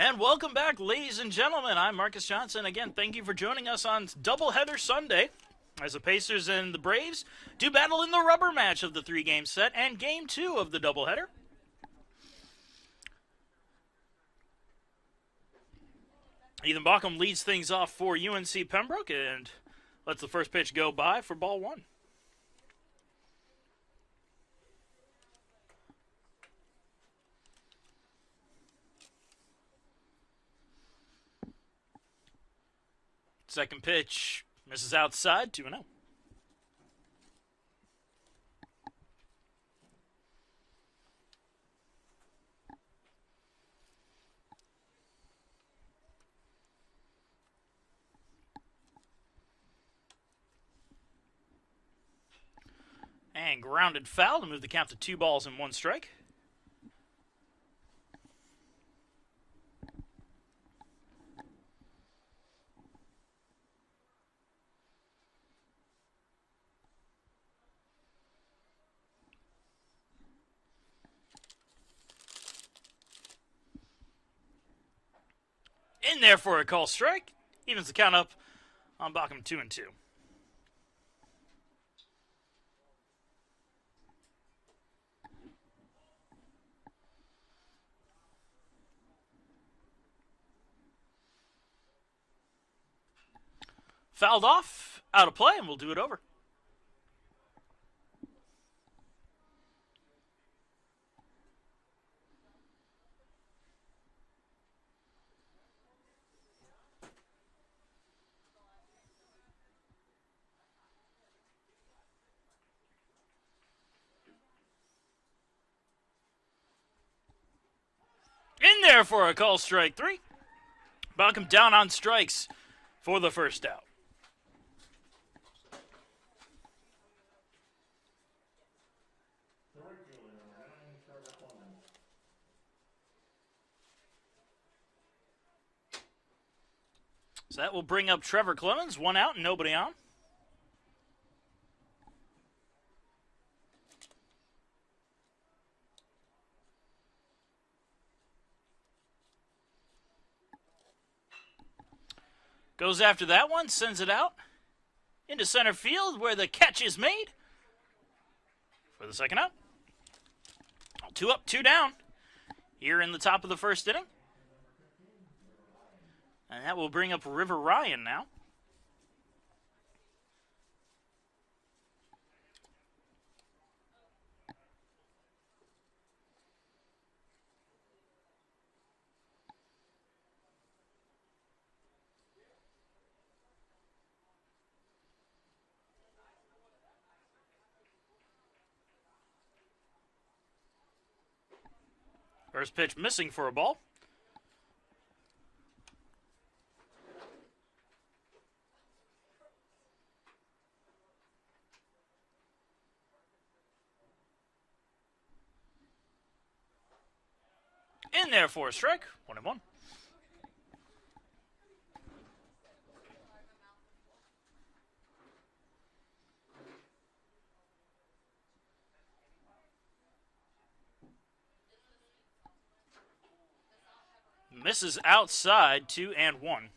And welcome back, ladies and gentlemen. I'm Marcus Johnson. Again, thank you for joining us on Doubleheader Sunday as the Pacers and the Braves do battle in the rubber match of the three-game set and Game 2 of the doubleheader. Ethan Baucom leads things off for UNC Pembroke and lets the first pitch go by for ball one. Second pitch misses outside, 2-0. And grounded foul to move the count to 2-1 strike. In there for a call strike. Evens the count up on Baucom 2-2. Fouled off, out of play, and we'll do it over. In there for a call strike 3. Baucom down on strikes for the first out. So that will bring up Trevor Clemens, 1 out and nobody on. Goes after that one, sends it out into center field where the catch is made for the second out. 2 up, 2 down here in the top of the first inning. And that will bring up River Ryan now. First pitch missing for a ball. In there for a strike, 1-1. Misses outside, 2-1.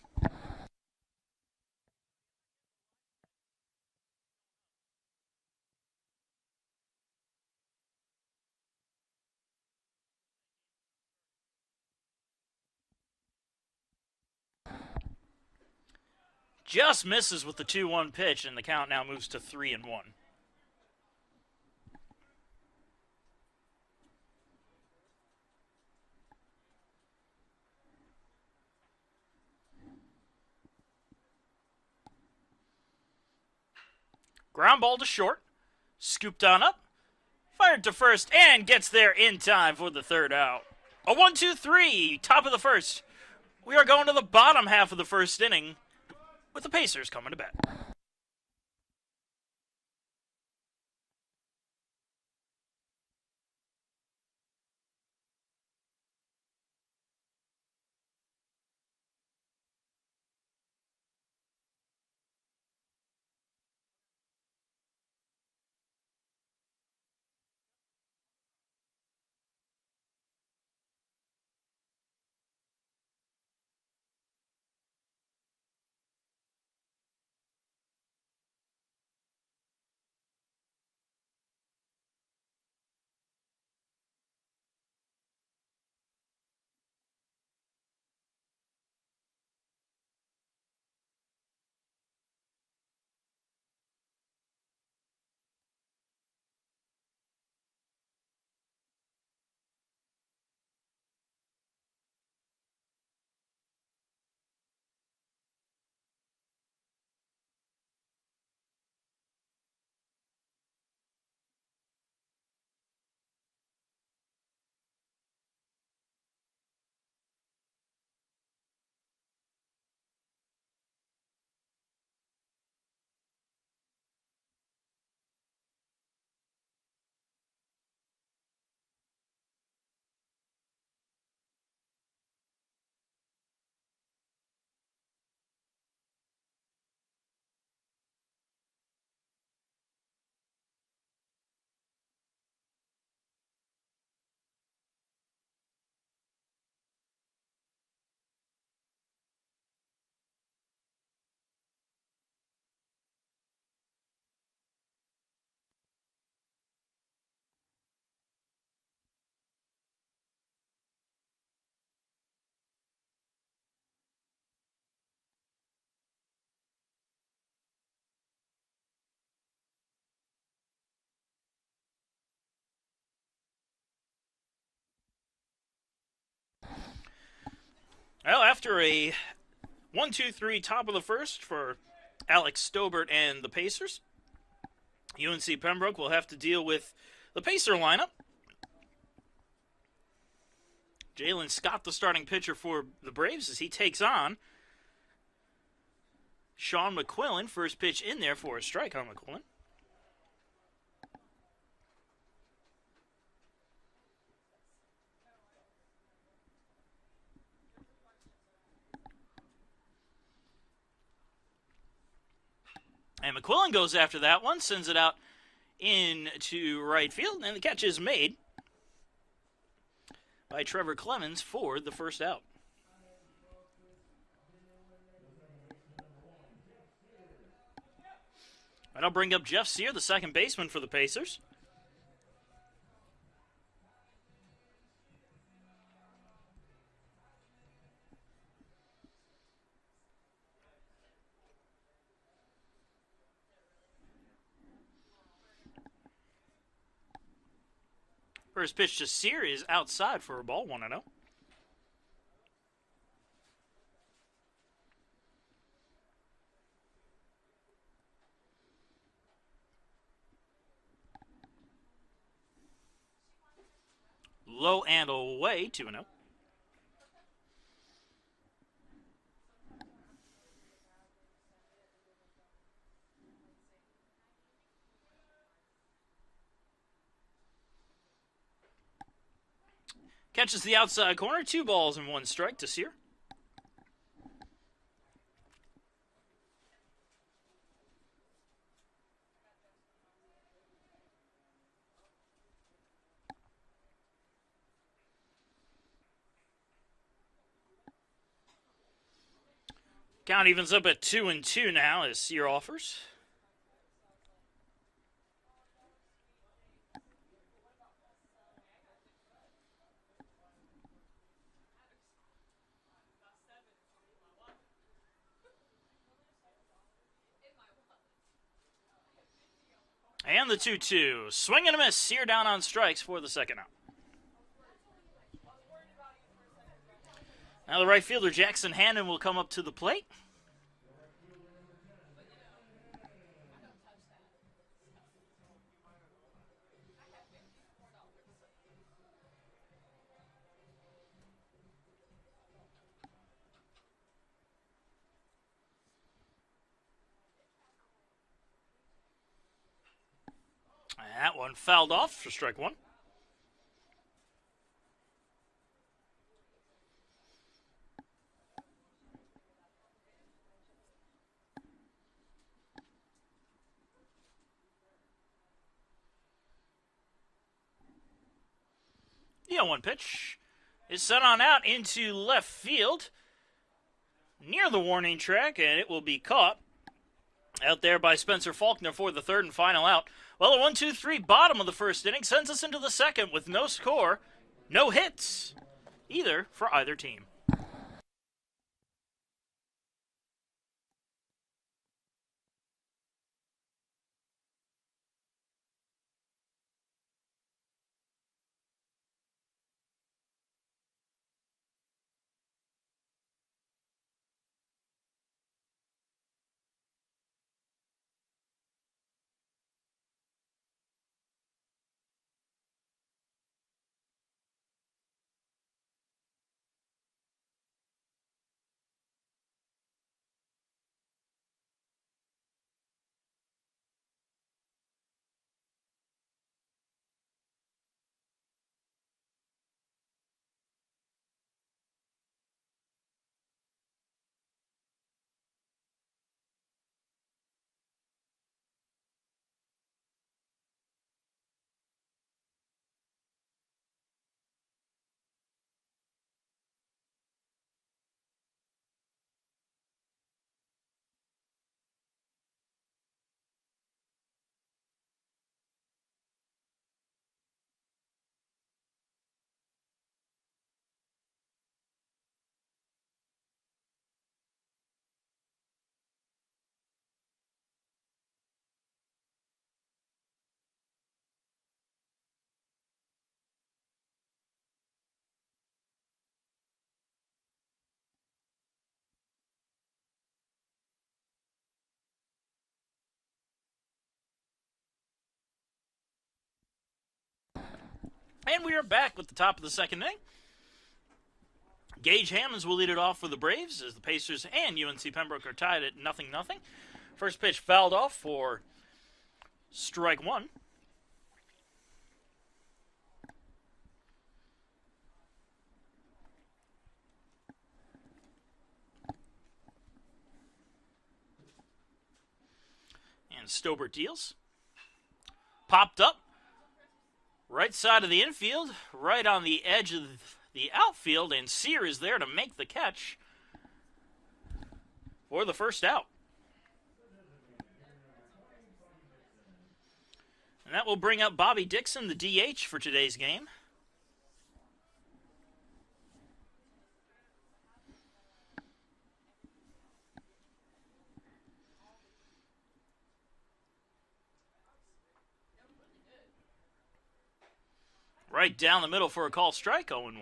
Just misses with the 2-1 pitch, and the count now moves to 3-1. Ground ball to short. Scooped on up. Fired to first and gets there in time for the third out. A 1-2-3, top of the first. We are going to the bottom half of the first inning with the Pacers coming to bat. Well, after a 1-2-3 top of the first for Alex Stobert and the Pacers, UNC Pembroke will have to deal with the Pacer lineup. Jalen Scott, the starting pitcher for the Braves, as he takes on Sean McQuillan. First pitch in there for a strike on McQuillan. And McQuillan goes after that one, sends it out into right field, and the catch is made by Trevor Clemens for the first out. And I'll bring up Jeff Sear, the second baseman for the Pacers. First pitch to Sear is outside for a ball, 1-0. Low and away, 2-0. Catches the outside corner, 2 balls and 1 strike to Sear. Count evens up at 2-2 now as Sear offers. And the 2-2. Swing and a miss. Sear down on strikes for the second out. Now the right fielder, Jackson Hannon, will come up to the plate. That one fouled off for strike 1. The 0-1 pitch is sent on out into left field near the warning track, and it will be caught out there by Spencer Faulkner for the third and final out. Well, a 1-2-3 bottom of the first inning sends us into the second with no score, no hits, either for either team. And we are back with the top of the second inning. Gage Hammonds will lead it off for the Braves as the Pacers and UNC Pembroke are tied at 0-0. First pitch fouled off for strike one. And Stobert deals. Popped up. Right side of the infield. Right on the edge of the outfield. And Sear is there to make the catch for the first out. And that will bring up Bobby Dixon, the DH, for today's game. Right down the middle for a call strike, 0-1.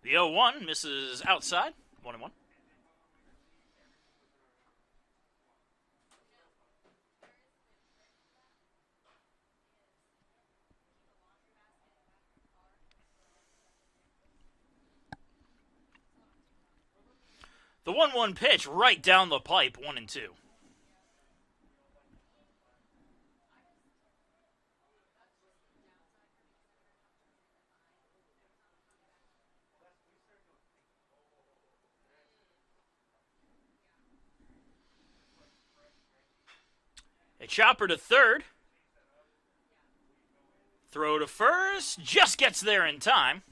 The 0-1 misses outside, 1-1. The 1-1 pitch right down the pipe, 1-2. A chopper to third. Throw to first. Just gets there in time.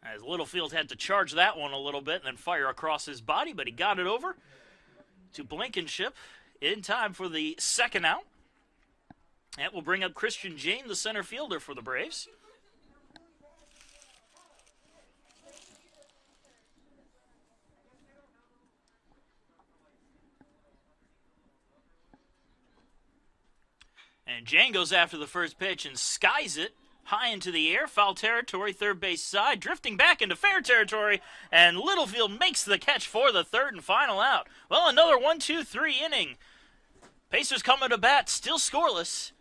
As Littlefield had to charge that one a little bit and then fire across his body, but he got it over to Blankenship in time for the second out. That will bring up Christian Jane, the center fielder for the Braves. And Jane goes after the first pitch and skies it high into the air, foul territory, third base side, drifting back into fair territory, and Littlefield makes the catch for the third and final out. Well, another 1-2-3 inning. Pacers coming to bat, still scoreless.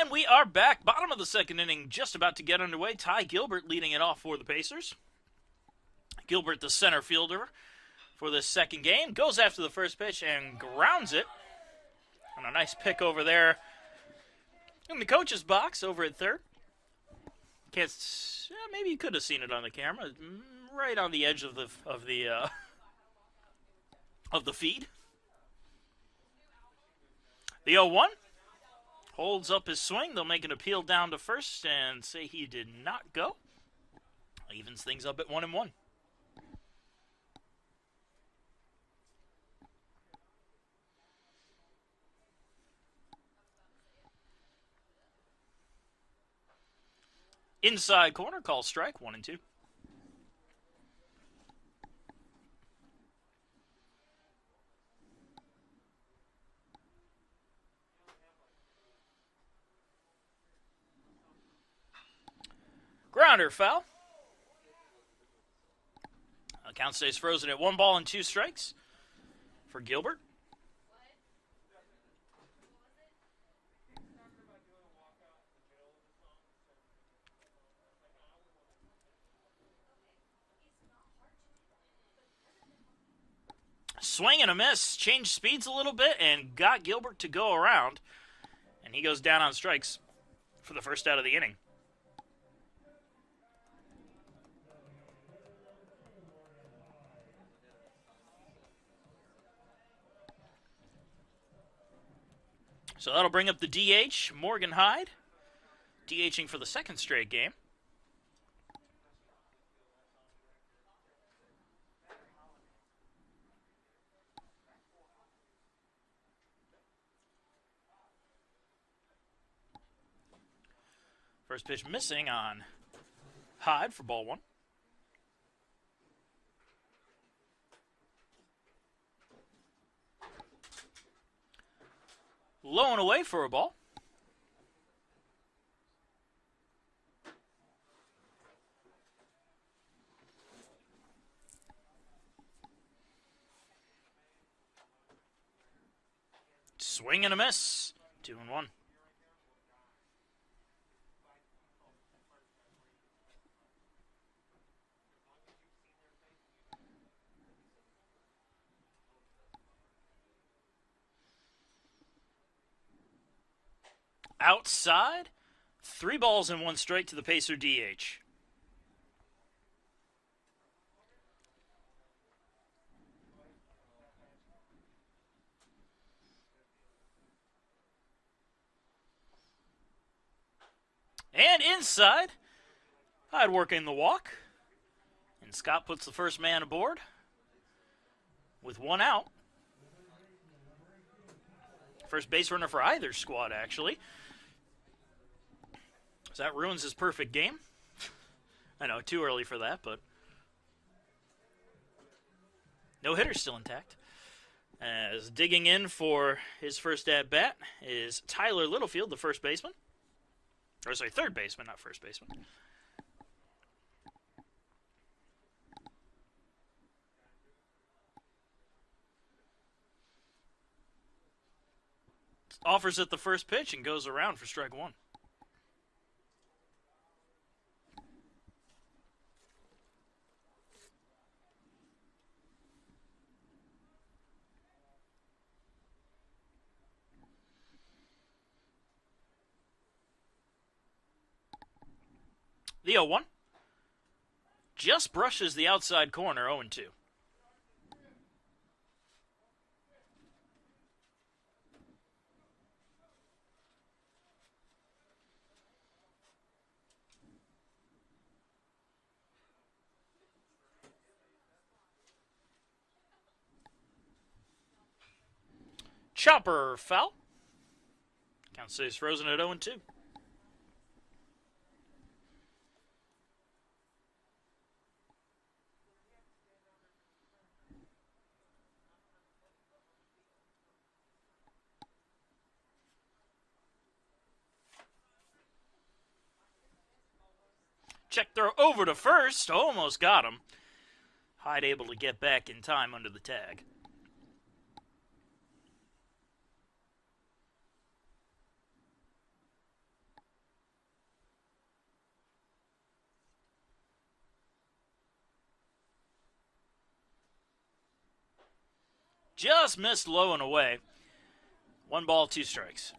And we are back. Bottom of the second inning, just about to get underway. Ty Gilbert leading it off for the Pacers. Gilbert, the center fielder for this second game, goes after the first pitch and grounds it. And a nice pick over there in the coach's box over at third. Can't. Maybe you could have seen it on the camera, right on the edge of the feed. The 0-1. Holds up his swing. They'll make an appeal down to first and say he did not go. Evens things up at 1-1. Inside corner, call strike, 1-2. Grounder foul. Count stays frozen at 1-2 for Gilbert. Swing and a miss, changed speeds a little bit and got Gilbert to go around. And he goes down on strikes for the first out of the inning. So that'll bring up the DH, Morgan Hyde, DHing for the second straight game. First pitch missing on Hyde for ball 1. Low and away for a ball. Swing and a miss. 2-1. Outside, 3-1 to the Pacer DH. And inside, Hyde working the walk. And Scott puts the first man aboard with 1 out. First base runner for either squad, actually. So that ruins his perfect game. I know, too early for that, but no hitter's still intact. As digging in for his first at-bat is Tyler Littlefield, the first baseman. Or sorry, third baseman, not first baseman. Offers at the first pitch and goes around for strike 1. The 0-1 just brushes the outside corner, 0-2. Chopper foul. Count stays frozen at 0-2. Check throw over to first. Almost got him. Hyde able to get back in time under the tag. Just missed low and away. 1-2.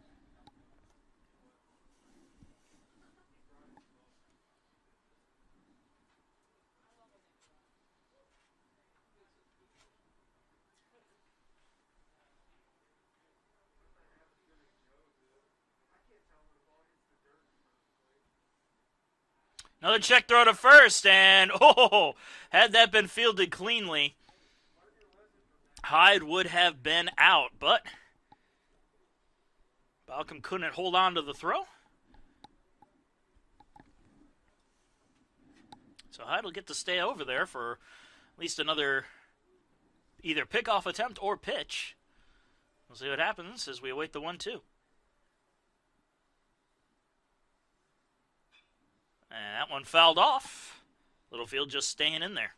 Another check throw to first, and had that been fielded cleanly, Hyde would have been out, but Balcom couldn't hold on to the throw. So Hyde will get to stay over there for at least another either pickoff attempt or pitch. We'll see what happens as we await the 1-2. And that one fouled off. Littlefield just staying in there.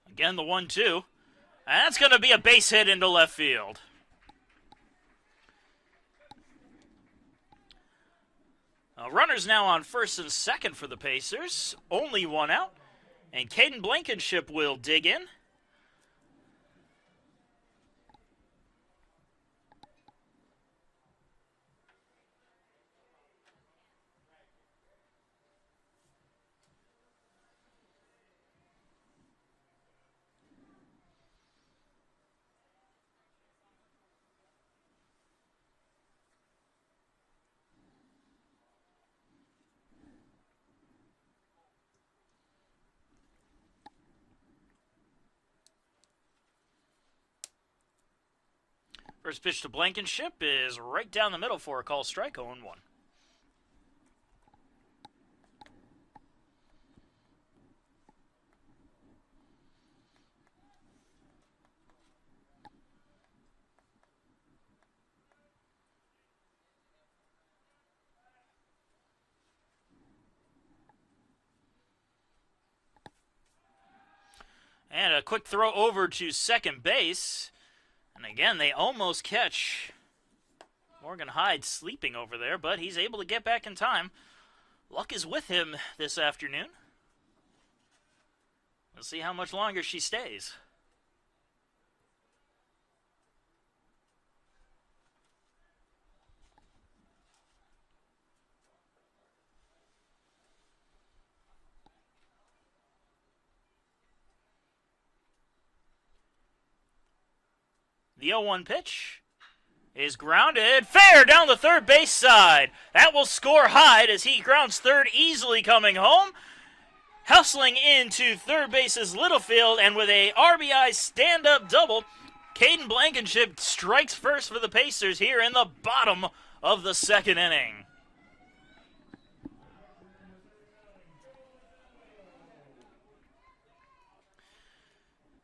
Again, the 1-2. And that's going to be a base hit into left field. Runners now on first and second for the Pacers. Only one out. And Caden Blankenship will dig in. First pitch to Blankenship is right down the middle for a call strike, 0-1. And a quick throw over to second base. And again, they almost catch Morgan Hyde sleeping over there, but he's able to get back in time. Luck is with him this afternoon. We'll see how much longer she stays. The 0-1 pitch is grounded fair down the third base side. That will score Hyde as he grounds third, easily coming home. Hustling into third base's Littlefield, and with a RBI stand-up double, Caden Blankenship strikes first for the Pacers here in the bottom of the second inning.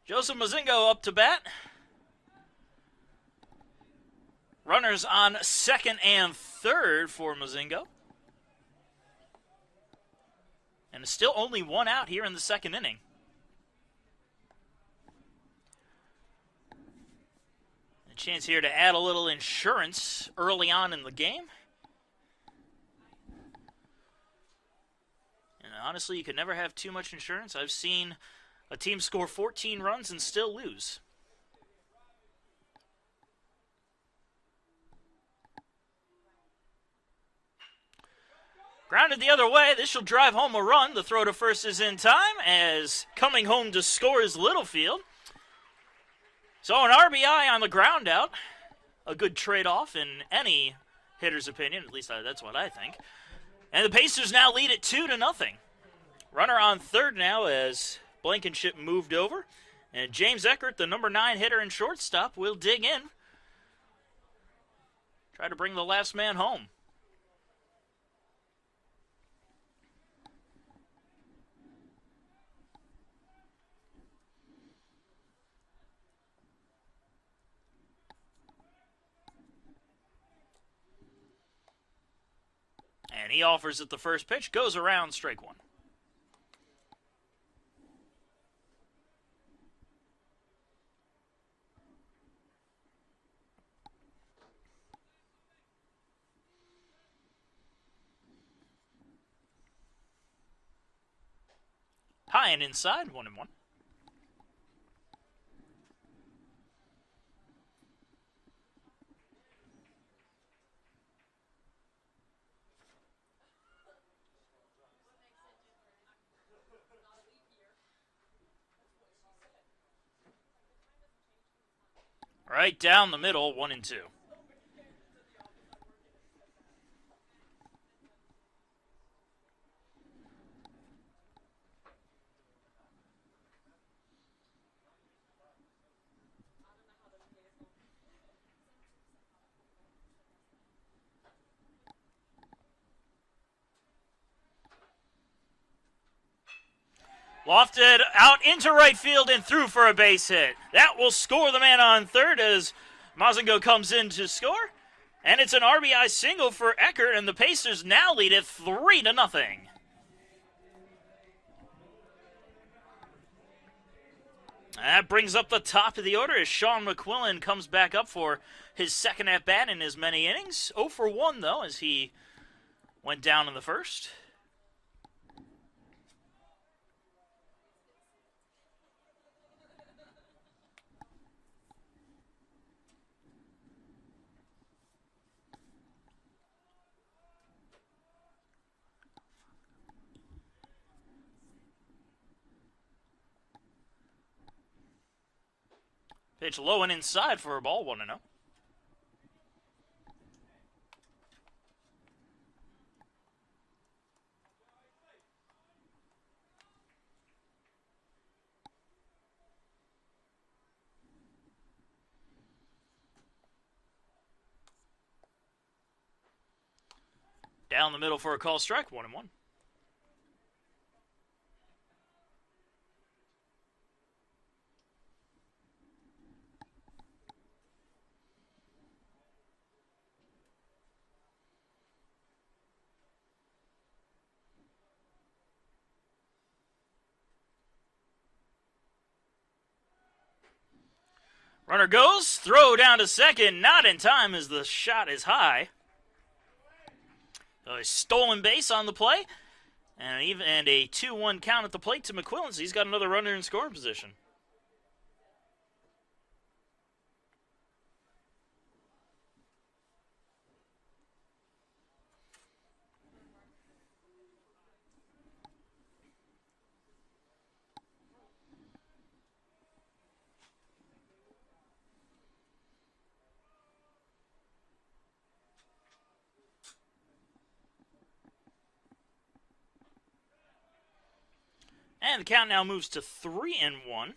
Joseph Mozingo up to bat. Runners on second and third for Mozingo. And it's still only one out here in the second inning. A chance here to add a little insurance early on in the game. And honestly, you can never have too much insurance. I've seen a team score 14 runs and still lose. Grounded the other way. This will drive home a run. The throw to first is in time as coming home to score is Littlefield. So an RBI on the ground out. A good trade-off in any hitter's opinion. At least that's what I think. And the Pacers now lead it 2-0. Runner on third now as Blankenship moved over. And James Eckert, the number 9 hitter and shortstop, will dig in. Try to bring the last man home. And he offers it the first pitch, goes around, strike one. High and inside, 1-1. Right down the middle, 1-2. Lofted out into right field and through for a base hit. That will score the man on third as Mazingo comes in to score. And it's an RBI single for Eckert, and the Pacers now lead it 3-0. That brings up the top of the order as Sean McQuillan comes back up for his second at-bat in as many innings. 0 for 1, though, as he went down in the first. Pitch low and inside for a ball, 1-0. Down the middle for a call strike, 1-1. Runner goes, throw down to second, not in time as the shot is high. So a stolen base on the play, and a 2-1 count at the plate to McQuillan, so he's got another runner in scoring position. And the count now moves to 3-1.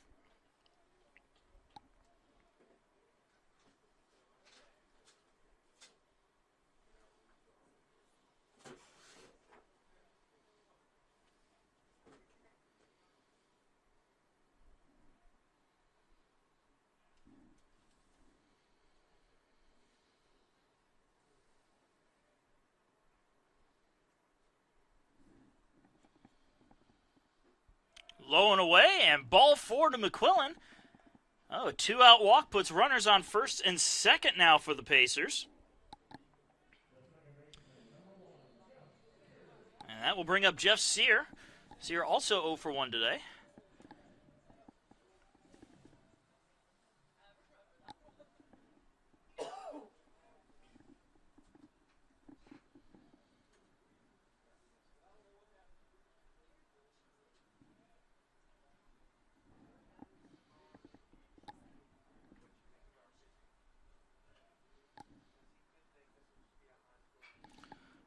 Low and away, and ball 4 to McQuillan. Oh, a 2-out walk puts runners on first and second now for the Pacers. And that will bring up Jeff Sear. Sear also 0 for 1 today.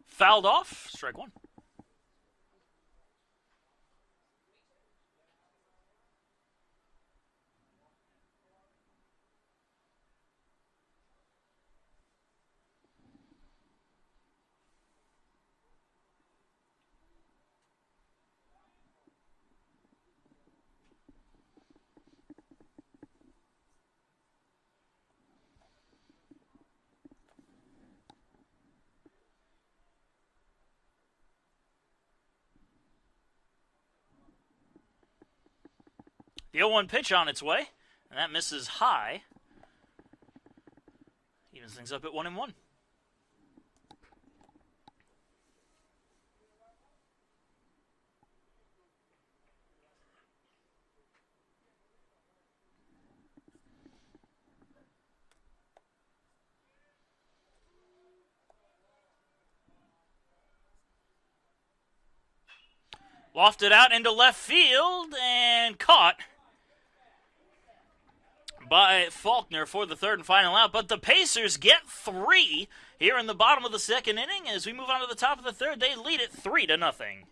Fouled off, strike 1. The 0-1 pitch on its way, and that misses high. Evens things up at 1-1. Lofted out into left field and caught by Faulkner for the third and final out. But the Pacers get 3 here in the bottom of the second inning. As we move on to the top of the third, they lead it 3-0.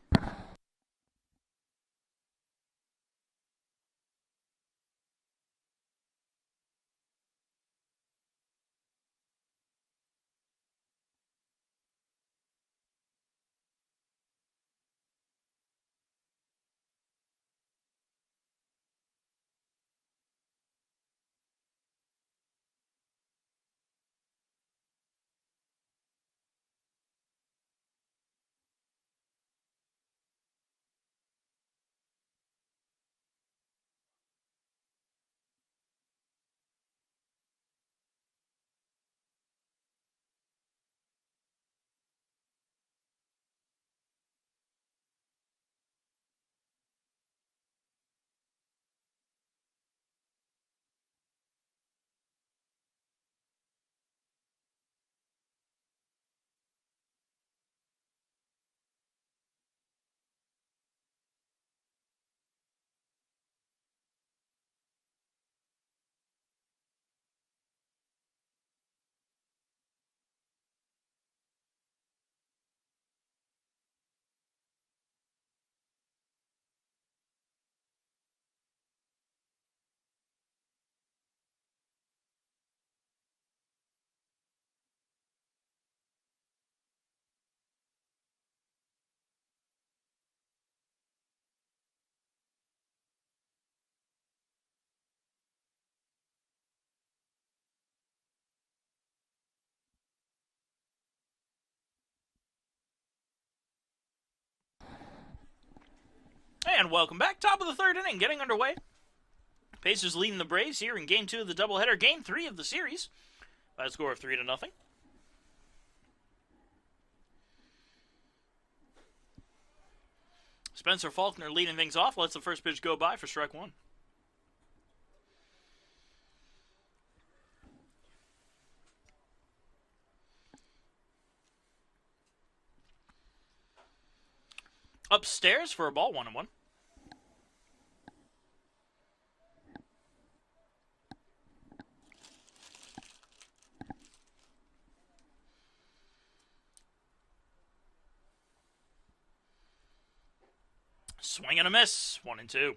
And welcome back. Top of the third inning, getting underway. Pacers leading the Braves here in Game 2 of the doubleheader. Game 3 of the series by a score of 3-0. Spencer Faulkner leading things off. Lets the first pitch go by for strike one. Upstairs for a ball, 1-1. Swing and a miss, 1-2.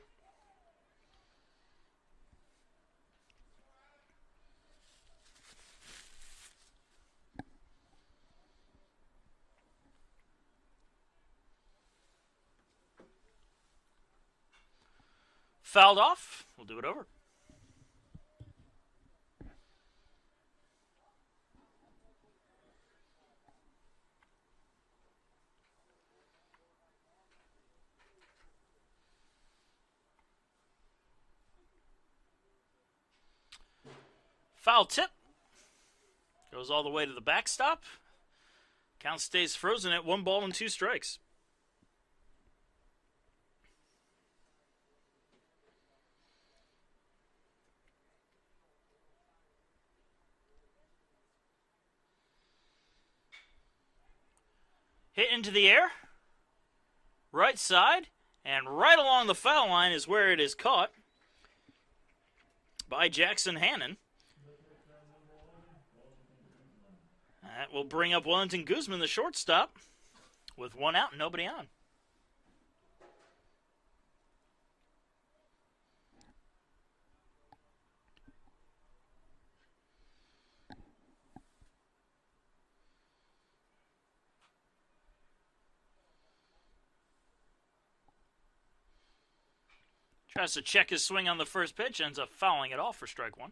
Fouled off. We'll do it over. Foul tip. Goes all the way to the backstop. Count stays frozen at 1 ball and 2 strikes. Hit into the air. Right side. And right along the foul line is where it is caught by Jackson Hannon. That will bring up Wellington Guzman, the shortstop, with 1 out and nobody on. Tries to check his swing on the first pitch, ends up fouling it off for strike one.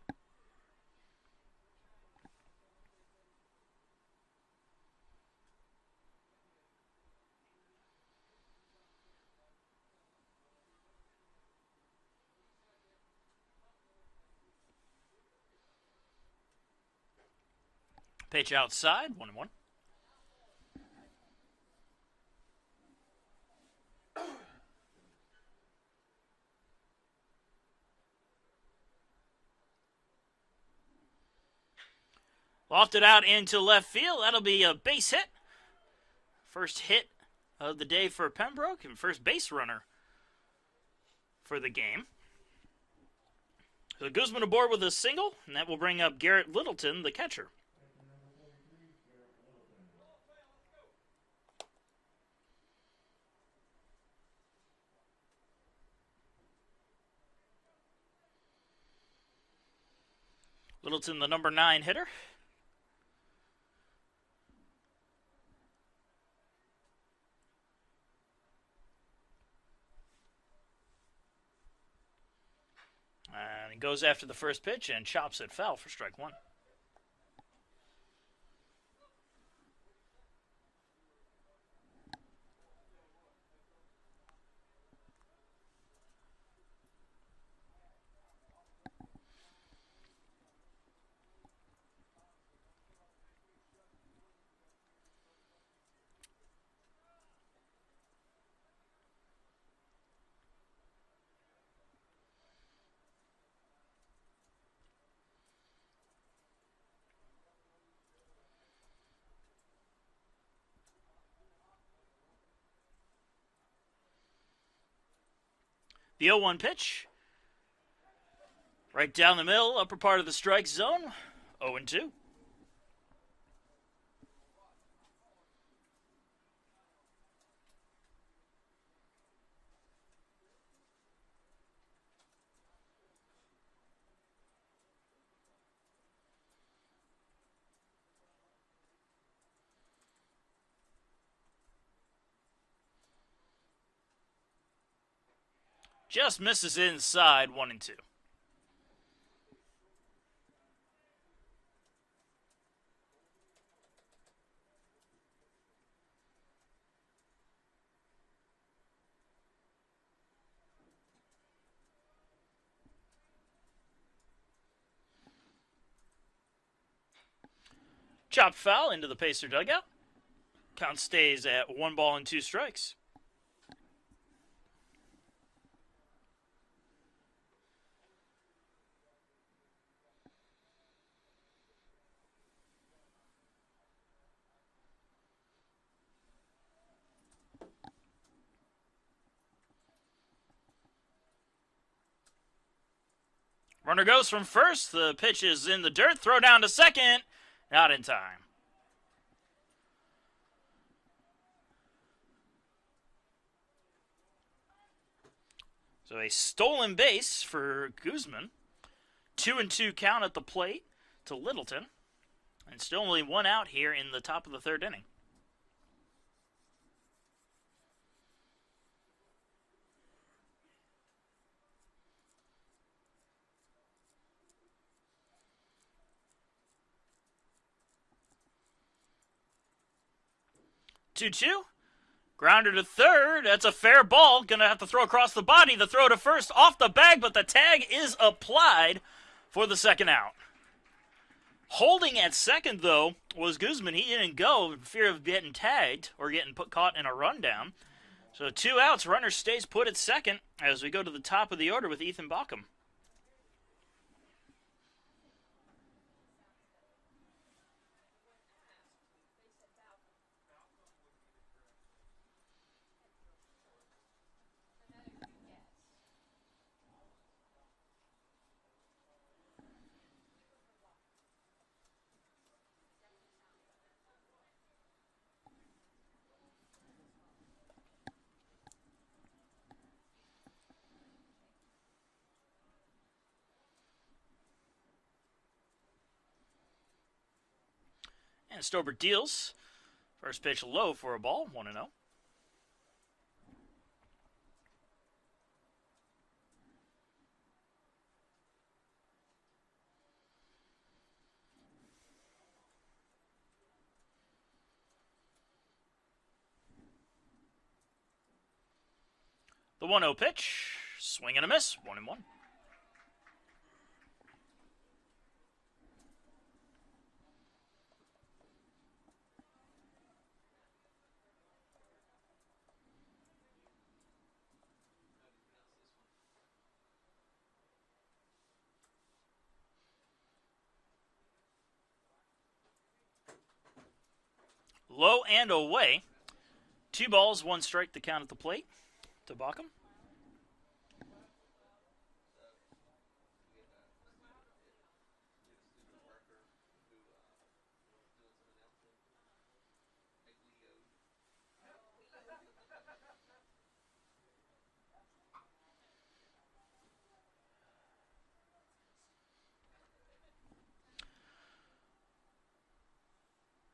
Pitch outside, 1-1. Lofted out into left field. That'll be a base hit. First hit of the day for Pembroke and first base runner for the game. So Guzman aboard with a single, and that will bring up Garrett Littleton, the catcher. Littleton, the number 9 hitter. And he goes after the first pitch and chops it foul for strike 1. The 0-1 pitch. Right down the middle, upper part of the strike zone. 0-2. Just misses inside, 1-2. Chopped foul into the Pacer dugout. Count stays at 1-2 strikes. Runner goes from first. The pitch is in the dirt. Throw down to second. Not in time. So a stolen base for Guzman. 2-2 count at the plate to Littleton. And still only 1 out here in the top of the 3rd inning. Two. Grounder to third. That's a fair ball. Gonna have to throw across the body. The throw to first off the bag, but the tag is applied for the 2nd out. Holding at second, though, was Guzman. He didn't go in fear of getting tagged or getting caught in a rundown. So 2 outs. Runner stays put at second as we go to the top of the order with Ethan Baucom. And Stobert deals. First pitch low for a ball, 1-0. The 1-0 pitch. Swing and a miss, 1-1. Low and away. 2 balls, 1 strike to count at the plate to Baucom.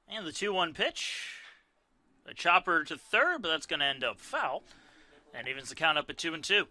And the 2-1 pitch. A chopper to third, but that's going to end up foul. And evens the count up at 2-2.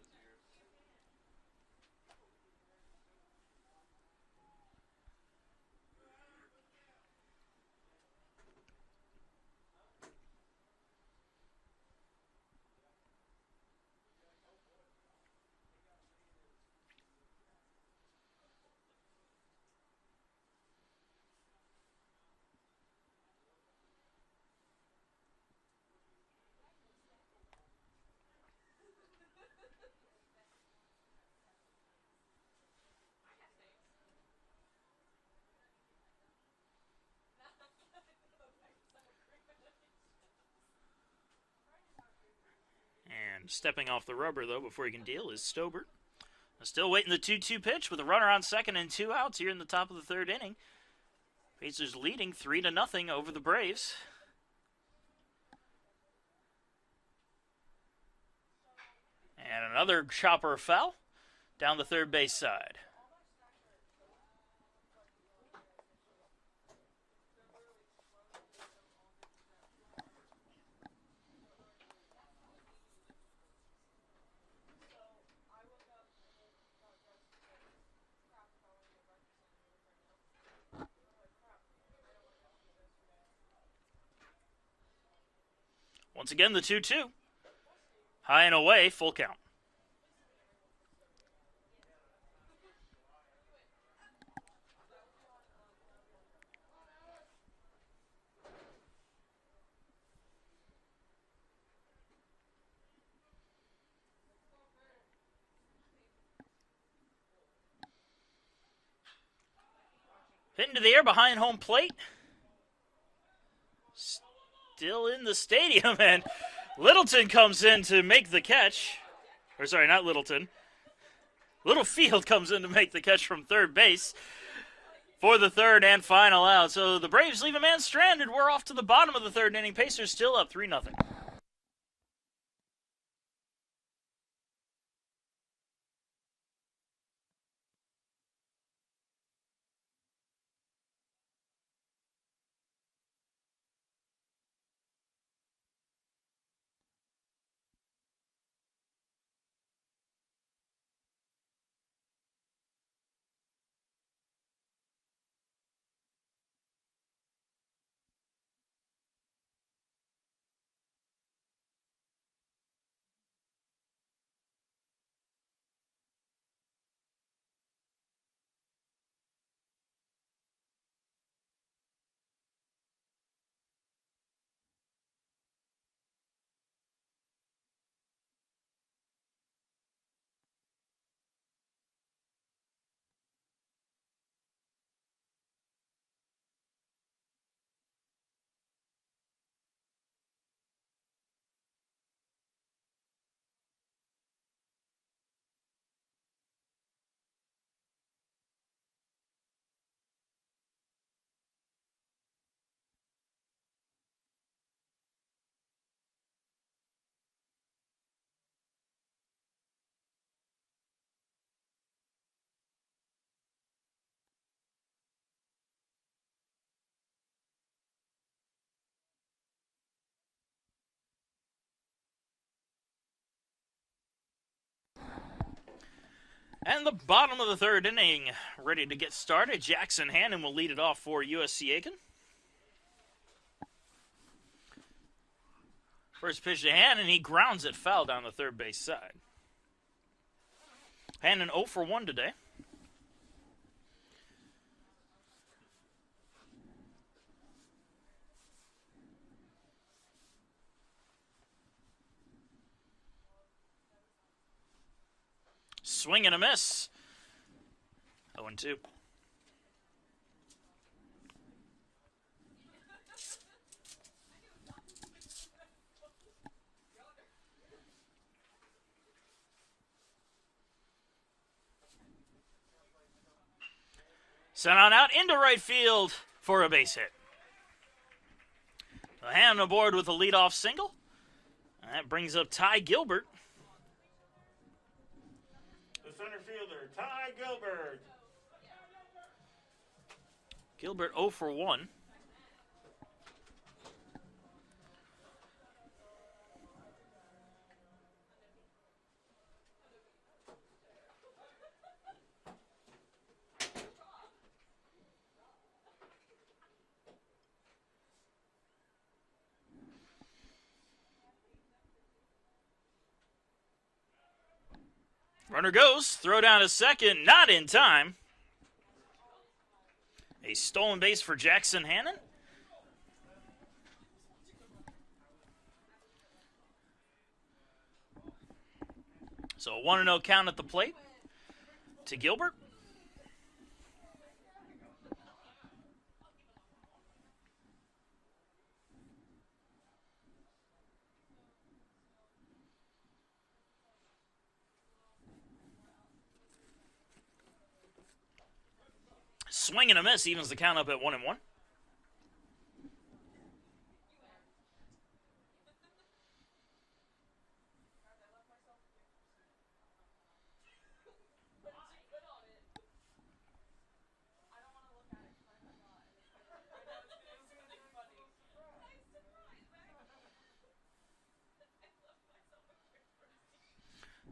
And stepping off the rubber, though, before he can deal is Stobert. Still waiting the 2-2 pitch with a runner on second and 2 outs here in the top of the third inning. Pacers leading 3-0 over the Braves. And another chopper foul down the third base side. Once again, the 2-2. High and away, full count. Hit into the air behind home plate. Still in the stadium, and Littleton comes in to make the catch. Or sorry, not Littleton. Littlefield comes in to make the catch from third base for the third and final out. So the Braves leave a man stranded. We're off to the bottom of the third inning. Pacers still up 3-0. And the bottom of the third inning ready to get started. Jackson Hannon will lead it off for USC Aiken. First pitch to Hannon, he grounds it foul down the third base side. Hannon 0 for 1 today. Swing and a miss. 0-2. Sent on out into right field for a base hit. So Hannon aboard with a leadoff single. That brings up Ty Gilbert. The center fielder, Ty Gilbert. Gilbert 0 for 1. Runner goes, throw down to second, not in time. A stolen base for Jackson Hannon. So a 1-0 count at the plate to Gilbert. Swing and a miss evens the count up at 1-1.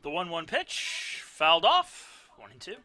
The 1-1 pitch fouled off. 1-2.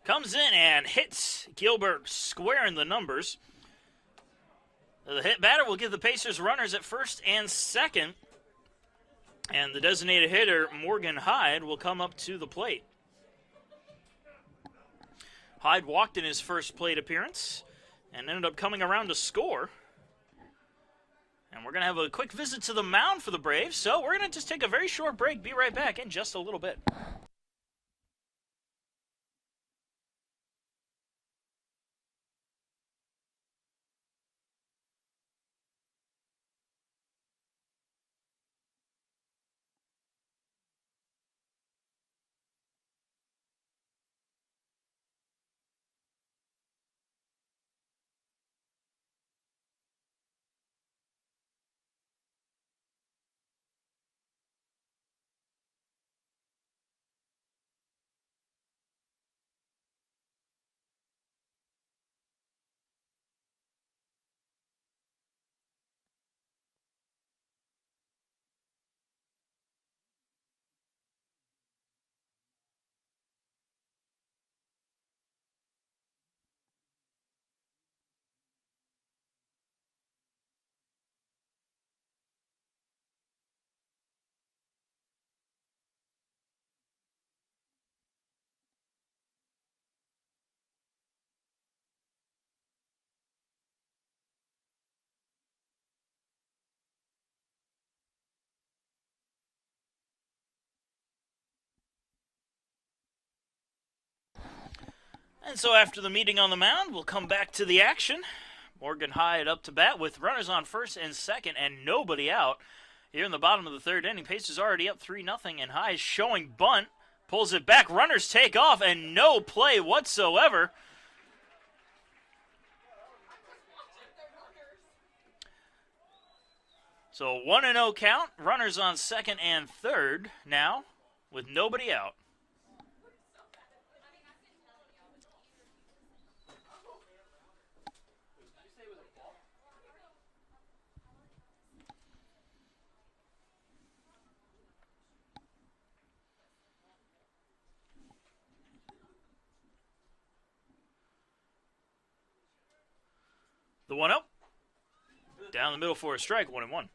Comes in and hits Gilbert square in the numbers. The hit batter will give the Pacers runners at first and second. And the designated hitter, Morgan Hyde, will come up to the plate. Hyde walked in his first plate appearance and ended up coming around to score. And we're going to have a quick visit to the mound for the Braves. So we're going to just take a very short break. Be right back in just a little bit. And so after the meeting on the mound, we'll come back to the action. Morgan Hyde up to bat with runners on first and second and nobody out. Here in the bottom of the third inning, Pacers already up 3-0, and Hyde showing bunt. Pulls it back, runners take off, and no play whatsoever. So 1-0 count, runners on second and third now with nobody out. The 1-0. Down the middle for a strike, 1-1.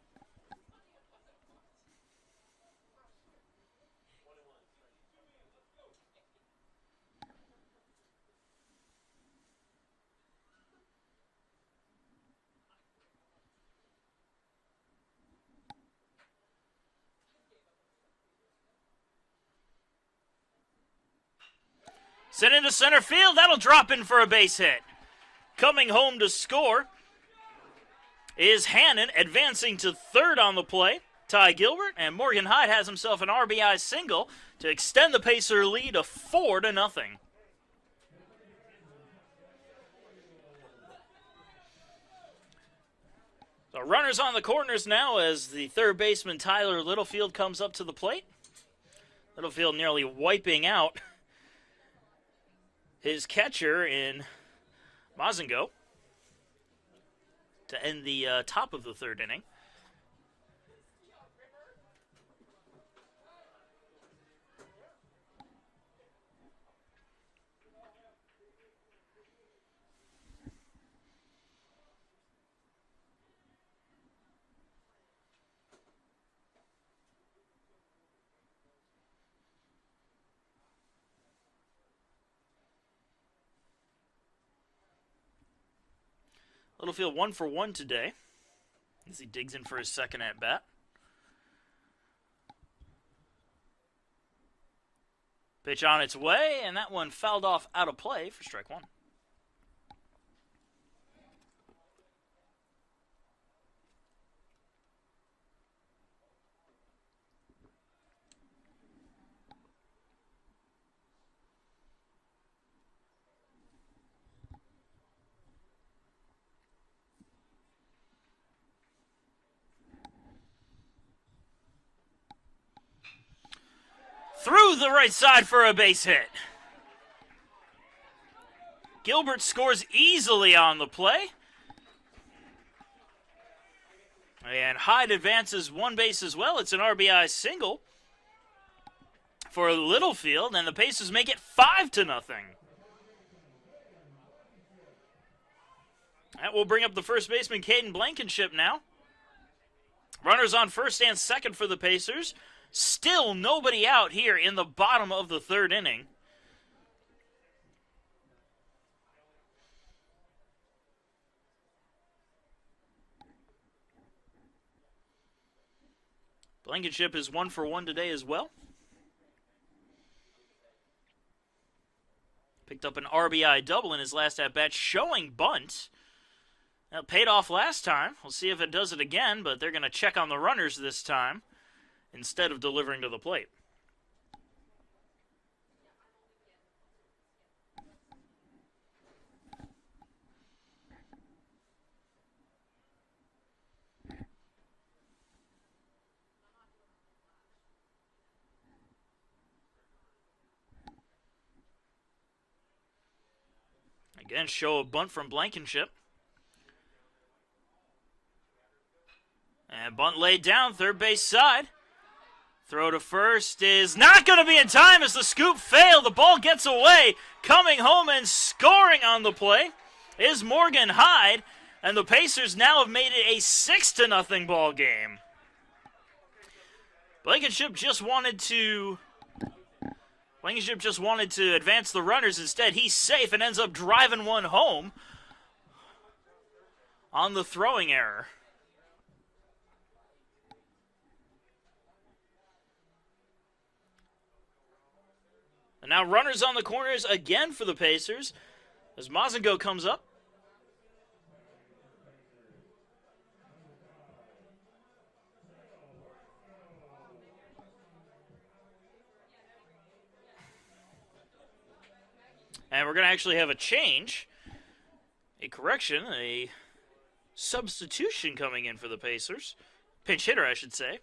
Sent into center field. That'll drop in for a base hit. Coming home to score is Hannon, advancing to third on the play. Ty Gilbert, and Morgan Hyde has himself an RBI single to extend the Pacer lead to 4-0. So runners on the corners now as the third baseman Tyler Littlefield comes up to the plate. Littlefield nearly wiping out his catcher in Mazengo to end the top of the third inning. Littlefield 1 for 1 today as he digs in for his second at bat. Pitch on its way, and that one fouled off out of play for strike one. Through the right side for a base hit. Gilbert scores easily on the play. And Hyde advances one base as well. It's an RBI single for Littlefield, and the Pacers make it 5-0. That will bring up the first baseman, Caden Blankenship, now. Runners on first and second for the Pacers. Still nobody out here in the bottom of the third inning. Blankenship is 1 for 1 today as well. Picked up an RBI double in his last at-bat, showing bunt. That paid off last time. We'll see if it does it again, but they're going to check on the runners this time instead of delivering to the plate. Again, show a bunt from Blankenship. And bunt laid down, third base side. Throw to first is not going to be in time as the scoop failed. The ball gets away. Coming home and scoring on the play is Morgan Hyde. And the Pacers now have made it a 6-0 ball game. Blankenship just wanted to advance the runners. Instead, he's safe and ends up driving one home on the throwing error. And now runners on the corners again for the Pacers as Mazengo comes up. And we're going to actually have a change, a correction, a substitution coming in for the Pacers. Pinch hitter, I should say.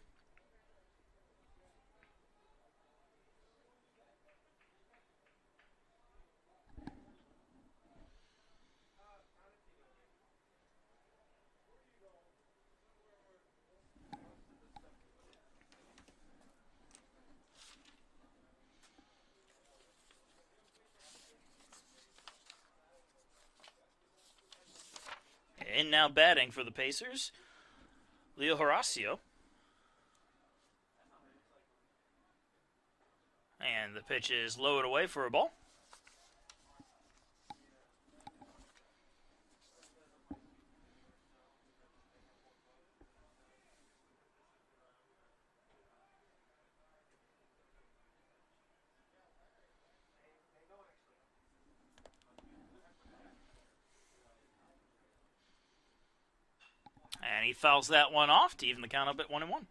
And now batting for the Pacers, Leo Horacio. And the pitch is lowered away for a ball. And he fouls that one off to even the count up at 1-1.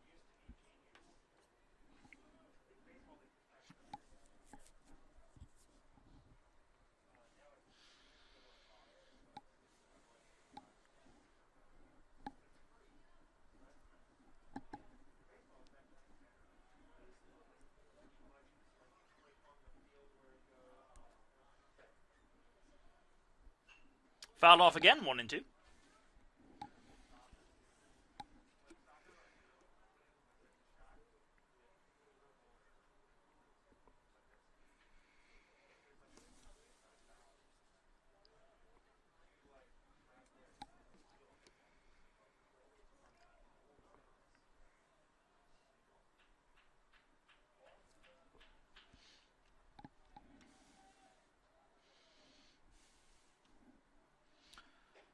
Fouled off again, 1-2.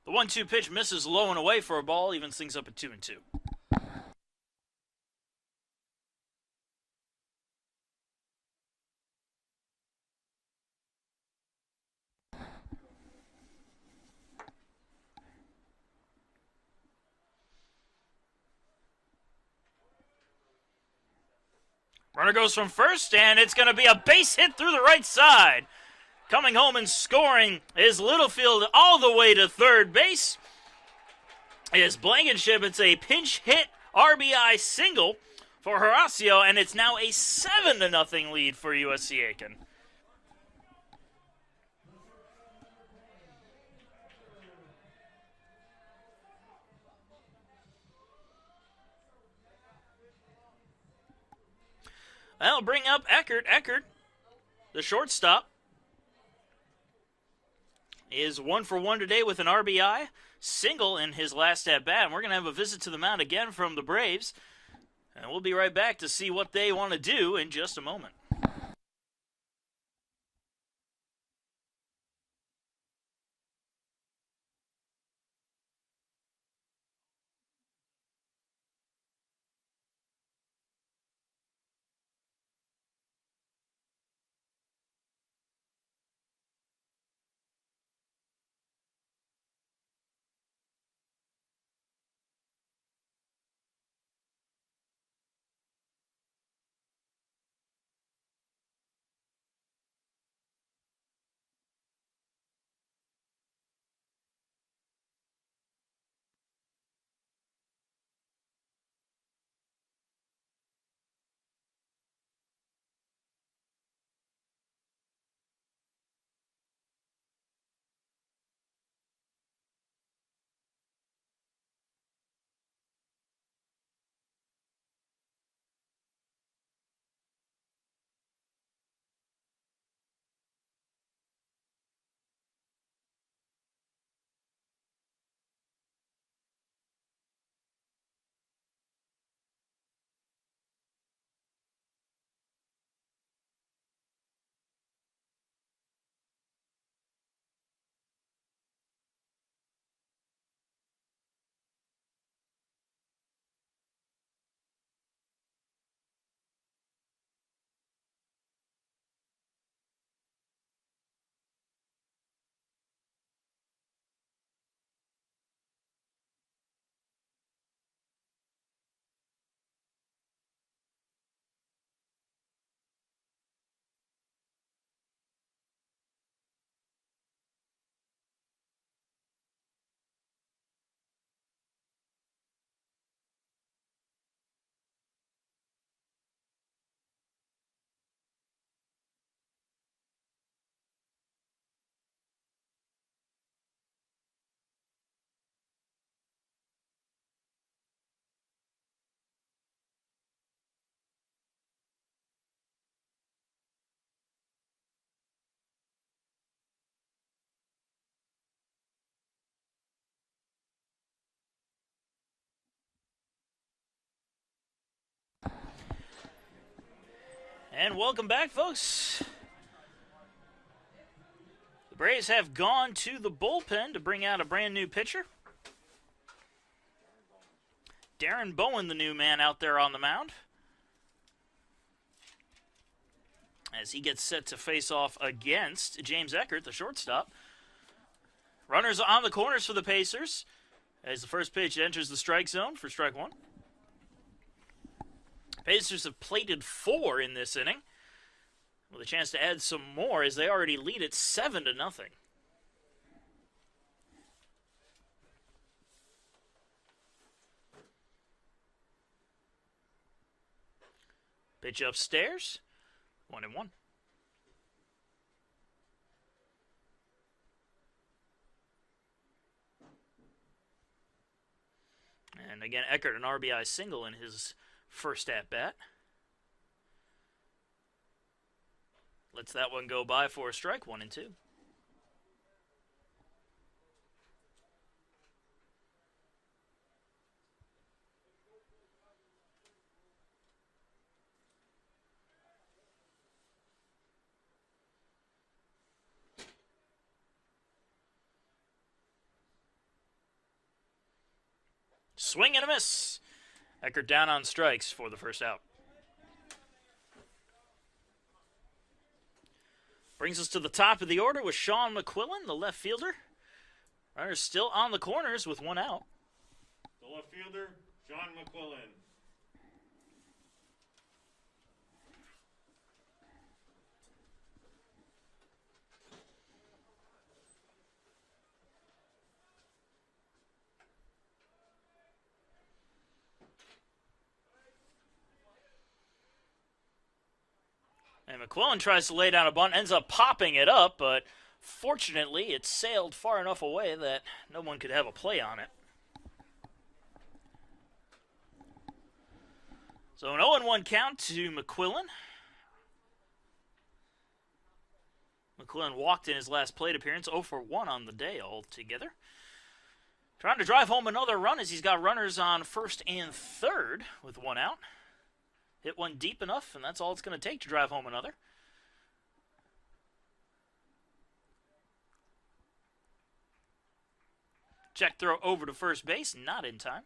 The 1-2 pitch misses low and away for a ball, evens things up at 2-2. Runner goes from first, and it's going to be a base hit through the right side. Coming home and scoring is Littlefield all the way to third base. Is Blankenship. It's a pinch hit RBI single for Horacio, and it's now a 7-0 lead for USC Aiken. That'll bring up Eckert. Eckert, the shortstop, is 1 for 1 today with an RBI single in his last at-bat. And we're going to have a visit to the mound again from the Braves. And we'll be right back to see what they want to do in just a moment. And welcome back, folks. The Braves have gone to the bullpen to bring out a brand new pitcher. Darren Bowen, the new man out there on the mound, as he gets set to face off against James Eckert, the shortstop. Runners on the corners for the Pacers. As the first pitch enters the strike zone for strike one. Pacers have plated 4 in this inning, with a chance to add some more as they already lead at 7-0. Pitch upstairs, 1-1. And again, Eckert an RBI single in his first at-bat. Lets that one go by for a strike, 1-2. Swing and a miss. Eckert down on strikes for the first out. Brings us to the top of the order with Sean McQuillan, the left fielder. Runners still on the corners with 1 out. The left fielder, Sean McQuillan. And McQuillan tries to lay down a bunt, ends up popping it up, but fortunately it sailed far enough away that no one could have a play on it. So an 0-1 count to McQuillan. McQuillan walked in his last plate appearance, 0 for 1 on the day altogether. Trying to drive home another run as he's got runners on first and third with 1 out. Hit one deep enough, and that's all it's going to take to drive home another. Check throw over to first base, not in time.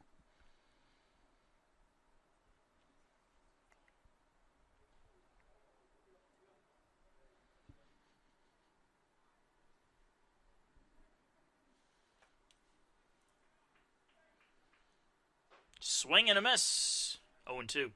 Swing and a miss, 0-2.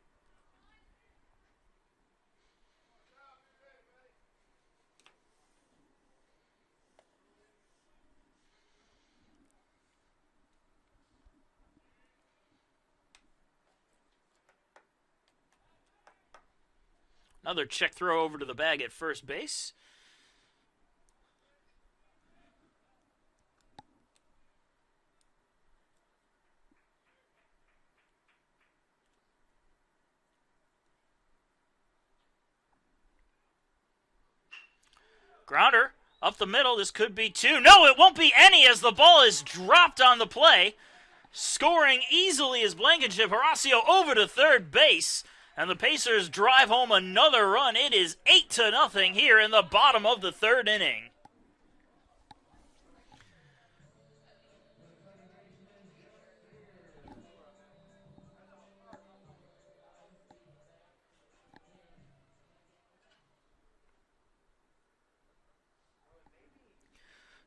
Another check throw over to the bag at first base. Grounder up the middle. This could be 2. No, it won't be any as the ball is dropped on the play. Scoring easily is Blankenship. Horacio over to third base. And the Pacers drive home another run. It is 8-0 here in the bottom of the third inning.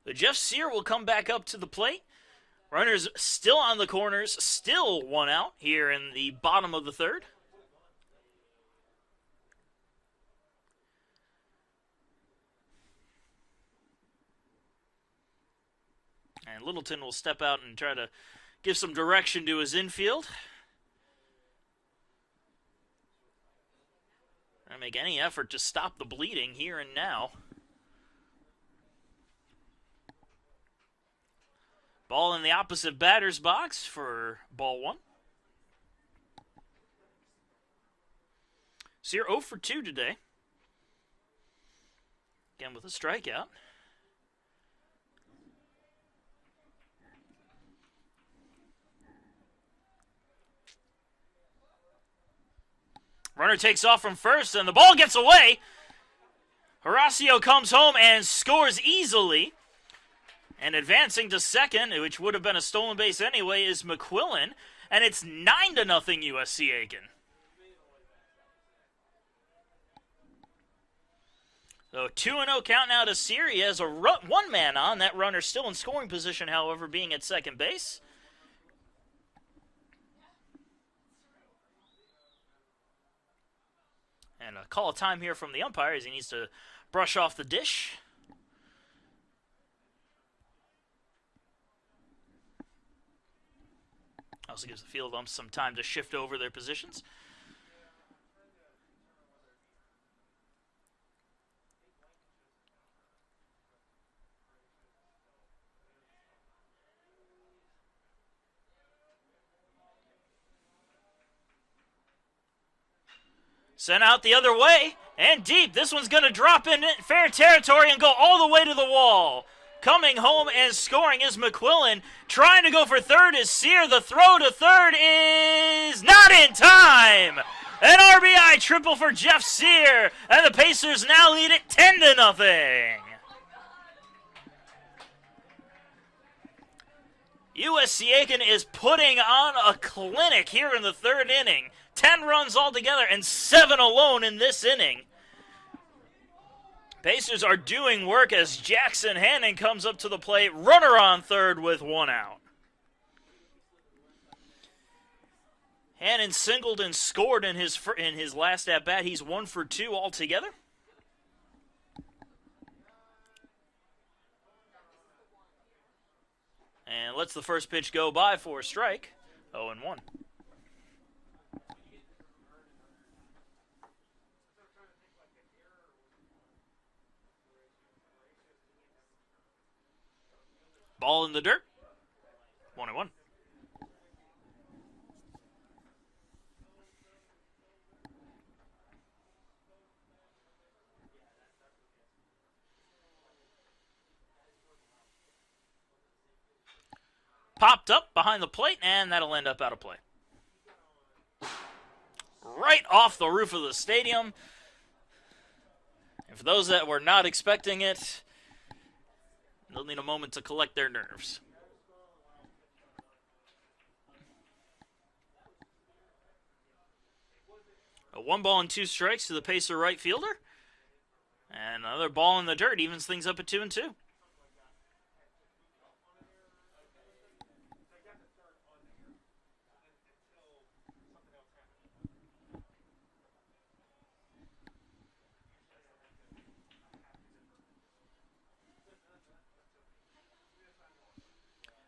The Jeff Sear will come back up to the plate. Runners still on the corners, still 1 out here in the bottom of the third. And Littleton will step out and try to give some direction to his infield. And make any effort to stop the bleeding here and now. Ball in the opposite batter's box for ball 1. Sear 0 for 2 today. Again with a strikeout. Runner takes off from first, and the ball gets away. Horacio comes home and scores easily. And advancing to second, which would have been a stolen base anyway, is McQuillan. And it's 9-0 USC Aiken. So 2-0 count now to Sear. He has a one man on. That runner still in scoring position, however, being at second base. And a call of time here from the umpire as he needs to brush off the dish. Also gives the field umps some time to shift over their positions. Sent out the other way and deep. This one's going to drop in fair territory and go all the way to the wall. Coming home and scoring is McQuillan. Trying to go for third is Sear. The throw to third is not in time. An RBI triple for Jeff Sear. And the Pacers now lead it 10-0. USC Aiken is putting on a clinic here in the third inning. 10 runs altogether and 7 alone in this inning. Pacers are doing work as Jackson Hannon comes up to the plate. Runner on third with 1 out. Hannon singled and scored in his last at-bat. He's 1 for 2 altogether. And lets the first pitch go by for a strike. 0-1. Ball in the dirt. 1-1. Popped up behind the plate, and that'll end up out of play. Right off the roof of the stadium. And for those that were not expecting it, they'll need a moment to collect their nerves. A 1 ball and 2 strikes to the Pacer right fielder. And another ball in the dirt evens things up at 2-2.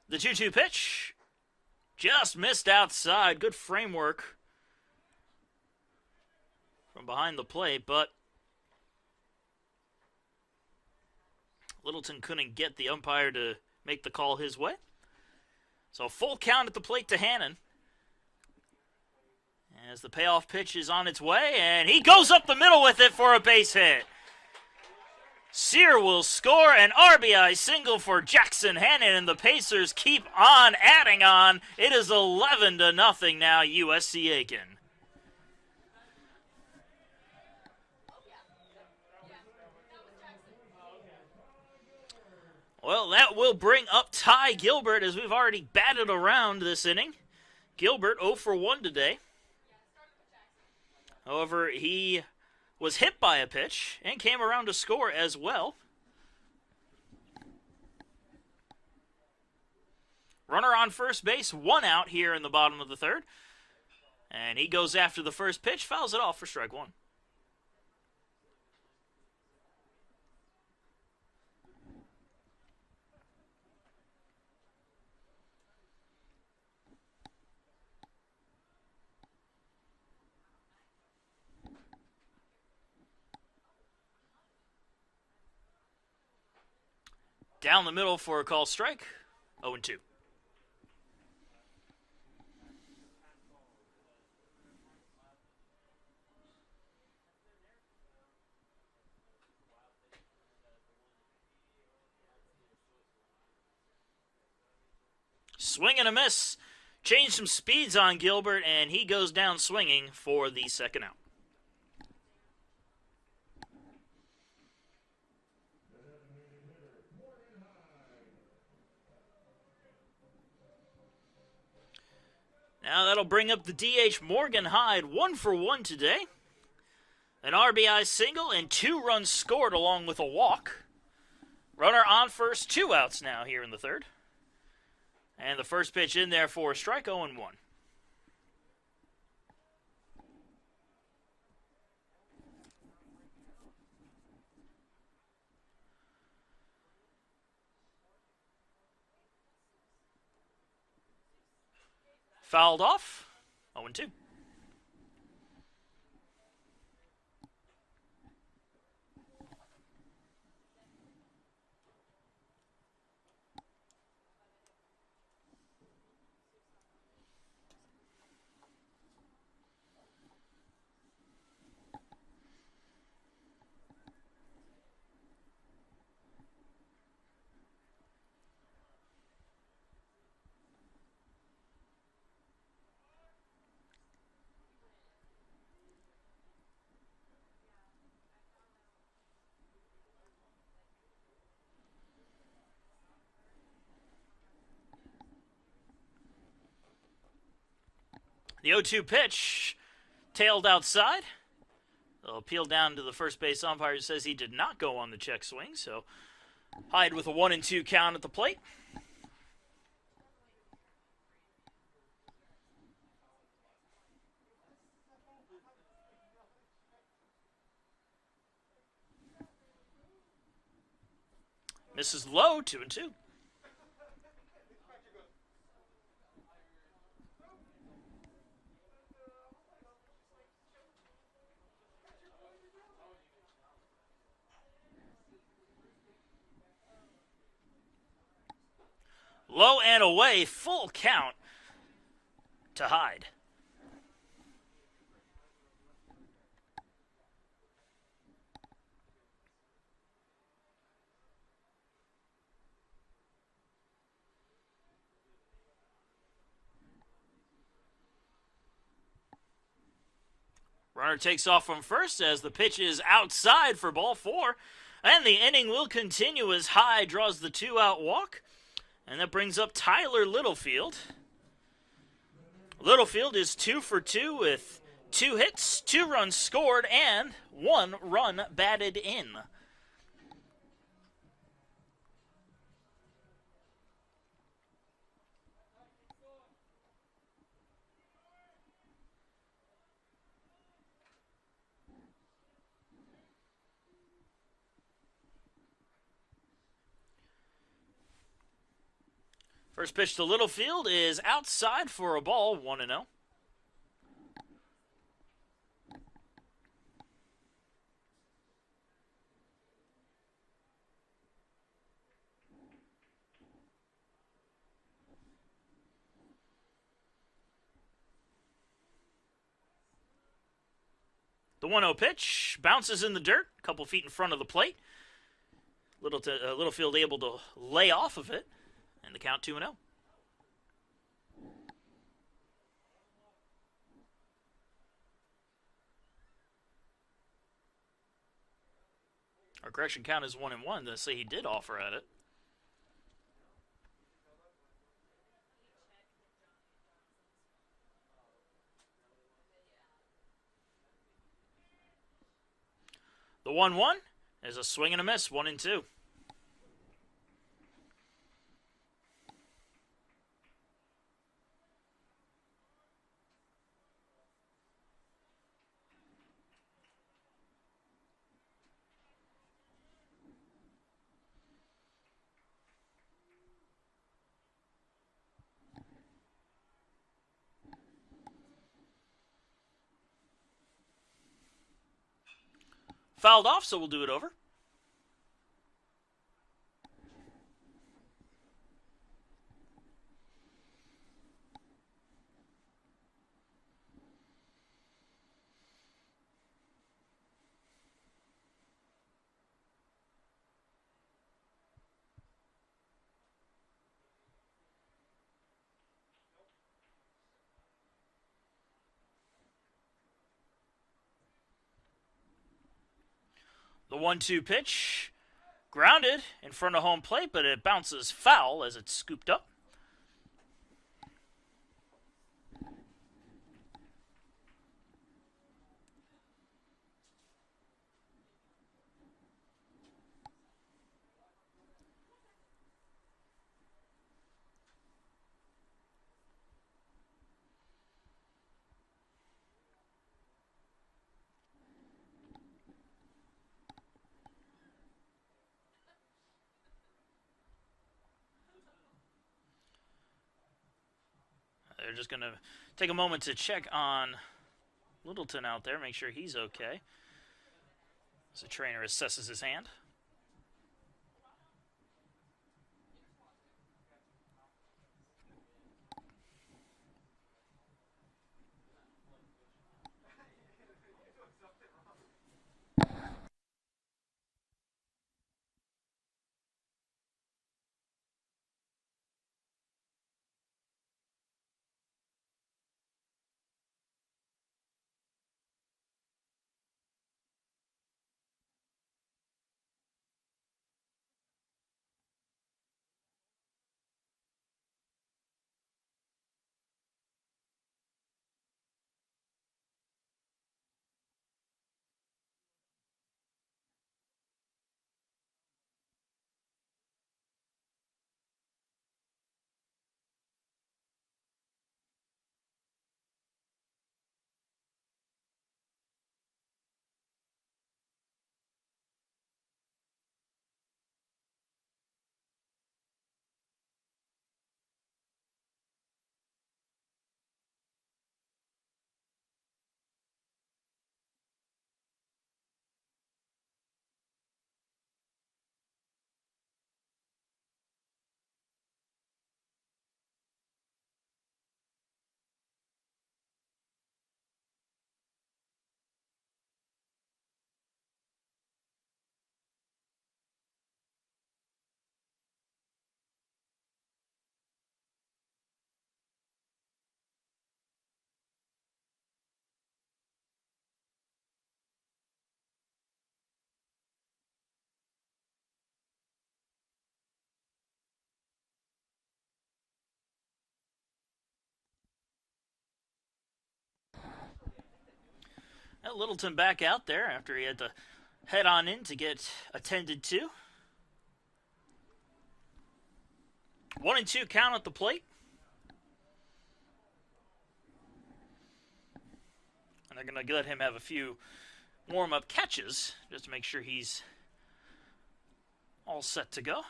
The 2-2 pitch just missed outside. Good framework from behind the plate, but Littleton couldn't get the umpire to make the call his way. So full count at the plate to Hannon. As the payoff pitch is on its way, and he goes up the middle with it for a base hit. Sear will score an RBI single for Jackson Hannon, and the Pacers keep on adding on. It is 11-0 now, USC Aiken. Well, that will bring up Ty Gilbert, as we've already batted around this inning. Gilbert 0 for 1 today. However, he was hit by a pitch and came around to score as well. Runner on first base, 1 out here in the bottom of the third. And he goes after the first pitch, fouls it off for strike 1. Down the middle for a call strike. 0-2. Swing and a miss. Changed some speeds on Gilbert, and he goes down swinging for the second out. Now that'll bring up the DH Morgan Hyde, 1 for 1 today. An RBI single and 2 runs scored along with a walk. Runner on first, 2 outs now here in the third. And the first pitch in there for a strike, 0-1. Fouled off. 0-2. The 0-2 pitch tailed outside. They'll appeal down to the first base umpire, who says he did not go on the check swing. So Hyde with a 1-2 count at the plate. Misses low, 2-2. Low and away, full count to Hyde. Runner takes off from first as the pitch is outside for ball 4. And the inning will continue as Hyde draws the 2-out walk. And that brings up Tyler Littlefield. Littlefield is 2 for 2 with 2 hits, 2 runs scored, and 1 run batted in. First pitch to Littlefield is outside for a ball, 1-0. The 1-0 pitch bounces in the dirt, a couple feet in front of the plate. Littlefield able to lay off of it, and the count 2-0. Our correction count is 1-1. They say he did offer at it. The 1-1 is a swing and a miss, 1-2. Fouled off, so we'll do it over. The 1-2 pitch, grounded in front of home plate, but it bounces foul as it's scooped up. They're just going to take a moment to check on Littleton out there, make sure he's okay. As the trainer assesses his hand. Now Littleton back out there after he had to head on in to get attended to. 1-2 count at the plate. And they're going to let him have a few warm-up catches just to make sure he's all set to go.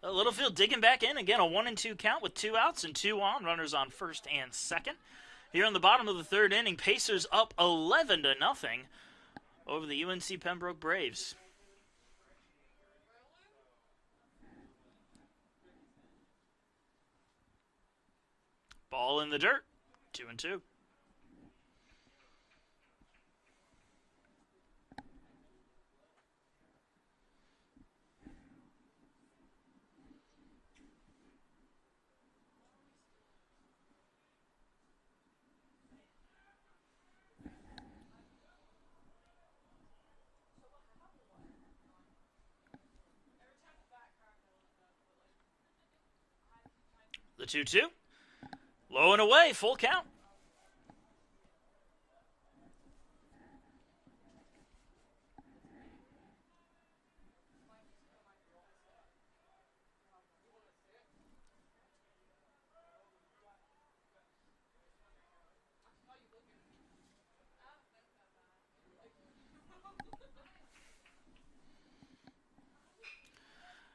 Littlefield digging back in. Again, a 1-2 count with 2 outs and 2 on. Runners on first and second. Here in the bottom of the third inning, Pacers up 11-0 over the UNC Pembroke Braves. Ball in the dirt. 2-2. The 2-2. Low and away, full count.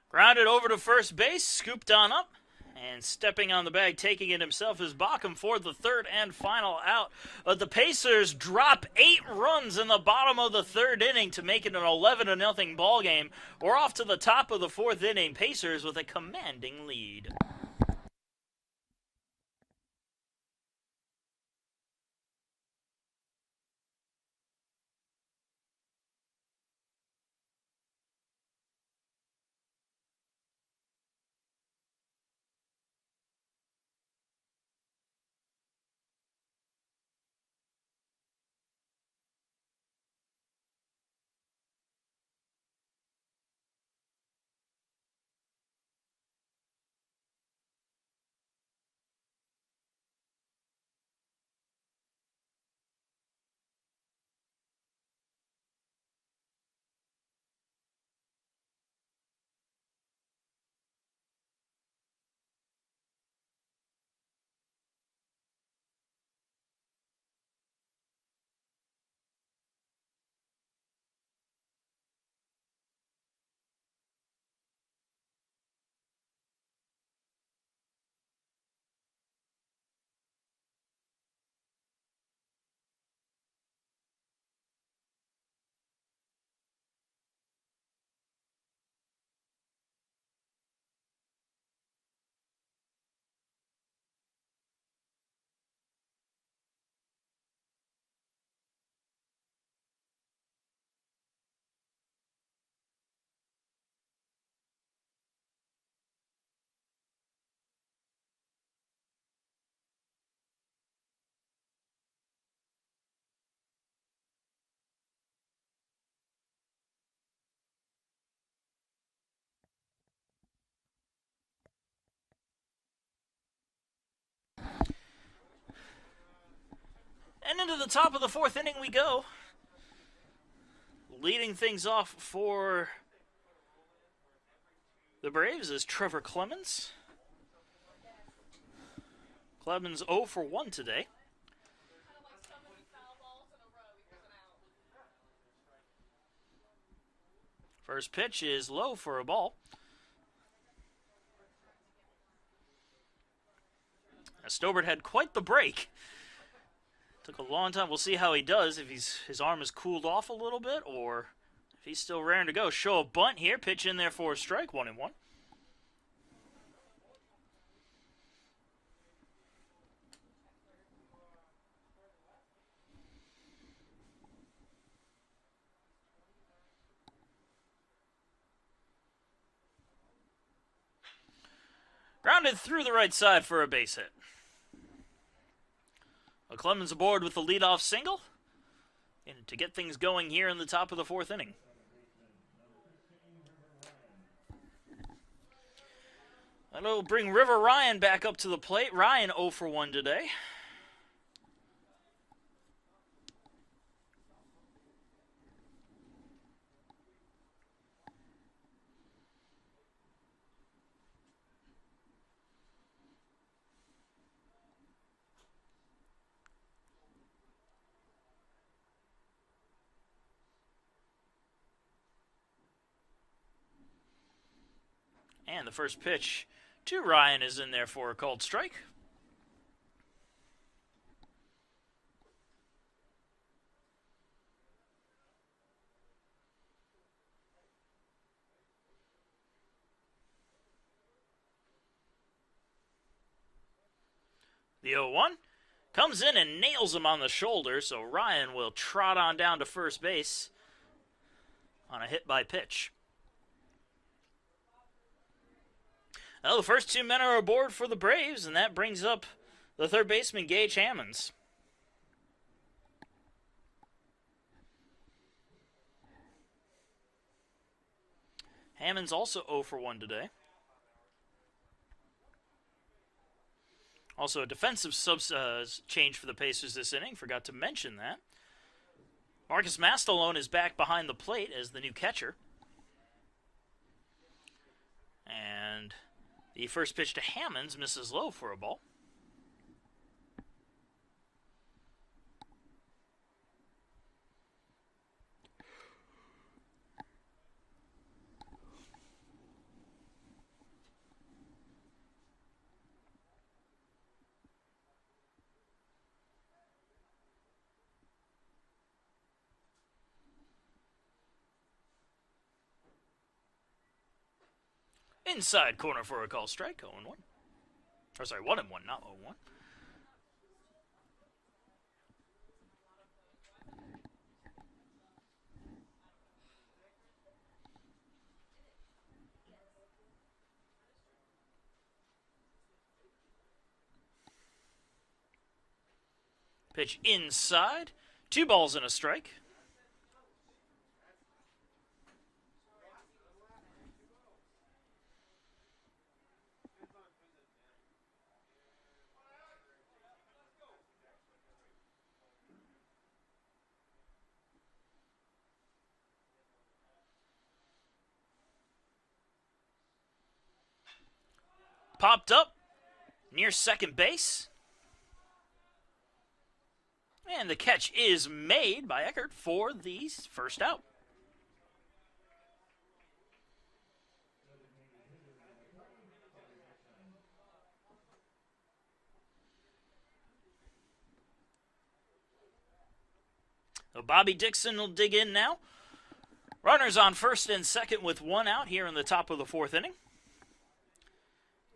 Grounded over to first base, scooped on up. And stepping on the bag, taking it himself, is Bacham for the third and final out. But the Pacers drop 8 runs in the bottom of the third inning to make it an 11-0 ball game. We're off to the top of the fourth inning. Pacers with a commanding lead. And into the top of the fourth inning we go. Leading things off for the Braves is Trevor Clemens. Clemens 0 for 1 today. First pitch is low for a ball. Stobart had quite the break. Took a long time. We'll see how he does, if his arm has cooled off a little bit or if he's still raring to go. Show a bunt here. Pitch in there for a strike. 1-1. Grounded through the right side for a base hit. Clemens aboard with the leadoff single. And to get things going here in the top of the fourth inning. That'll bring River Ryan back up to the plate. Ryan 0 for 1 today. And the first pitch to Ryan is in there for a called strike. The 0-1 comes in and nails him on the shoulder, so Ryan will trot on down to first base on a hit by pitch. Well, the first two men are aboard for the Braves, and that brings up the third baseman, Gage Hammonds. Hammonds also 0 for 1 today. Also a defensive change for the Pacers this inning. Forgot to mention that. Marcus Mastalone is back behind the plate as the new catcher. And the first pitch to Hammonds misses low for a ball. Inside corner for a call strike, 0-1. Or sorry, 1-1, not 0-1. Pitch inside. 2 balls and a strike. Popped up near second base. And the catch is made by Eckert for the first out. So Bobby Dixon will dig in now. Runners on first and second with 1 out here in the top of the fourth inning.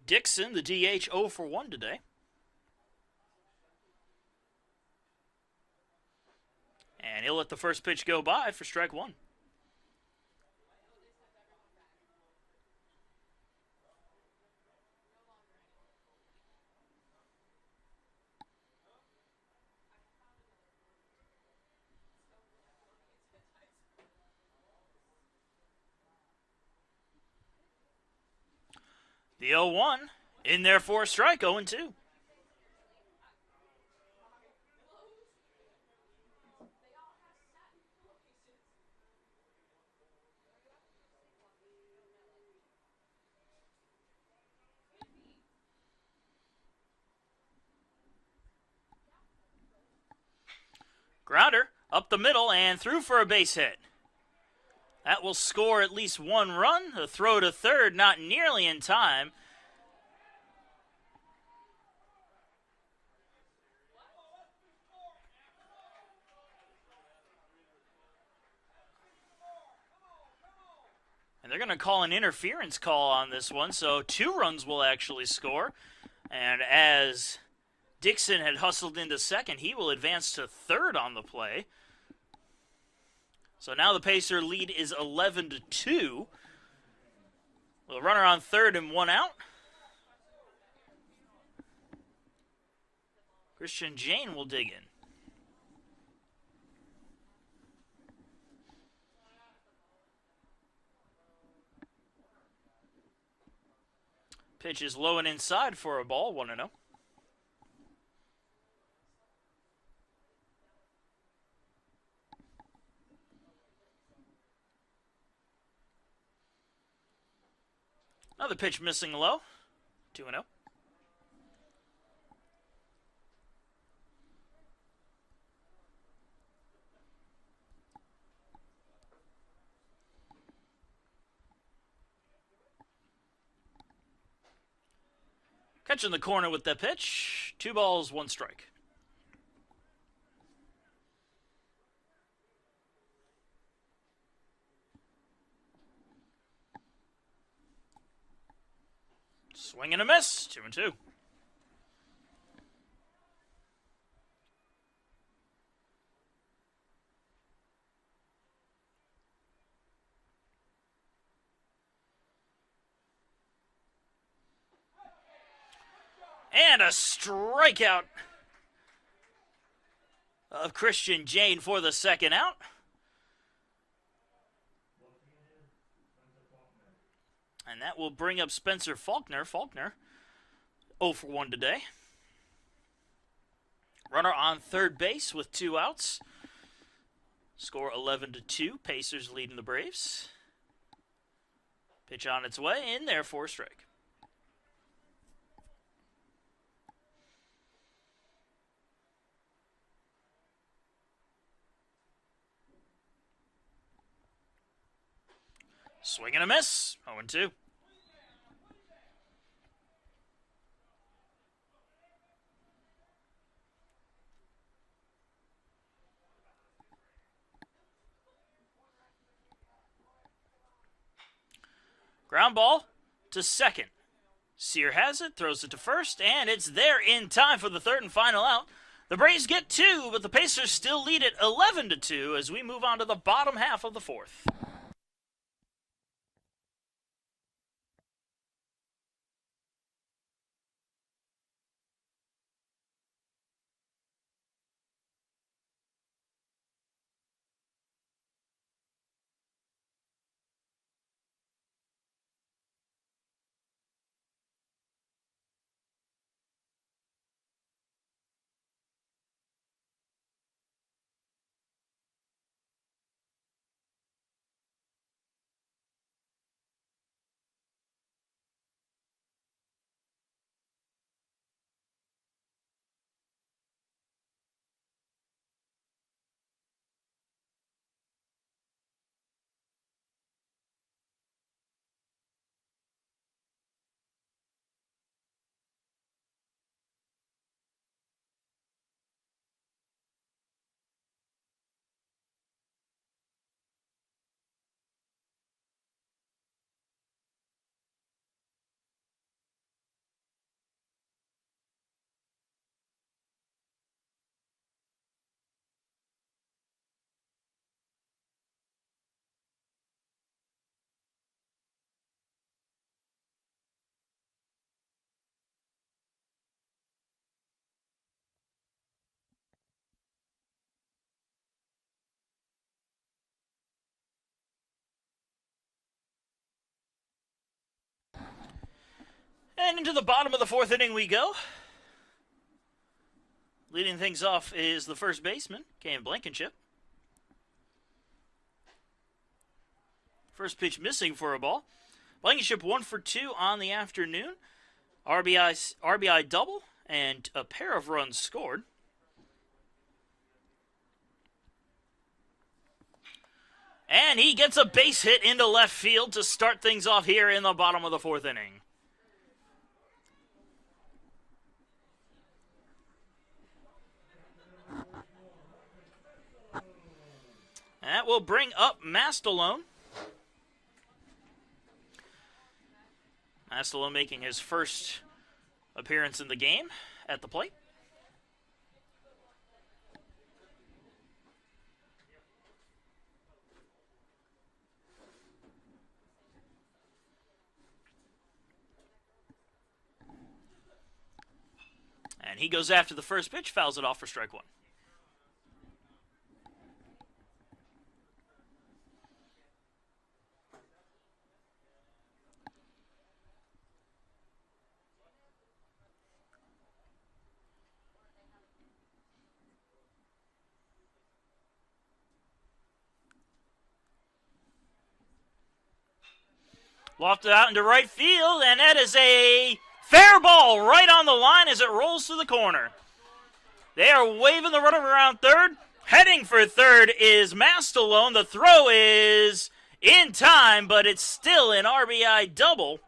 Dixon, the DH, 0 for 1 today. And he'll let the first pitch go by for strike 1. The 0-1 in there for a strike, 0-2. Grounder up the middle and through for a base hit. That will score at least one run. The throw to third not nearly in time. And they're going to call an interference call on this one, so 2 runs will actually score. And as Dixon had hustled into second, he will advance to third on the play. So now the Pacer lead is 11-2. The runner on third and 1 out. Christian Jane will dig in. Pitch is low and inside for a ball, 1-0. Another pitch missing low, 2-0. Catching the corner with that pitch. 2 balls, 1 strike. Swing and a miss. 2-2. And a strikeout of Christian Jane for the second out. And that will bring up Spencer Faulkner. Faulkner 0 for 1 today. Runner on third base with 2 outs. Score 11-2. Pacers leading the Braves. Pitch on its way, in there for a strike. Swing and a miss. 0-2. Ground ball to second. Sear has it, throws it to first, and it's there in time for the third and final out. The Braves get 2, but the Pacers still lead it 11-2 as we move on to the bottom half of the fourth. And into the bottom of the fourth inning we go. Leading things off is the first baseman, Cam Blankenship. First pitch missing for a ball. Blankenship 1 for 2 on the afternoon. RBI double and a pair of runs scored. And he gets a base hit into left field to start things off here in the bottom of the fourth inning. That will bring up Mastalone. Mastalone making his first appearance in the game at the plate. And he goes after the first pitch, fouls it off for strike one. Lofted out into right field, and that is a fair ball right on the line as it rolls to the corner. They are waving the runner around third. Heading for third is Mastalone. The throw is in time, but it's still an RBI double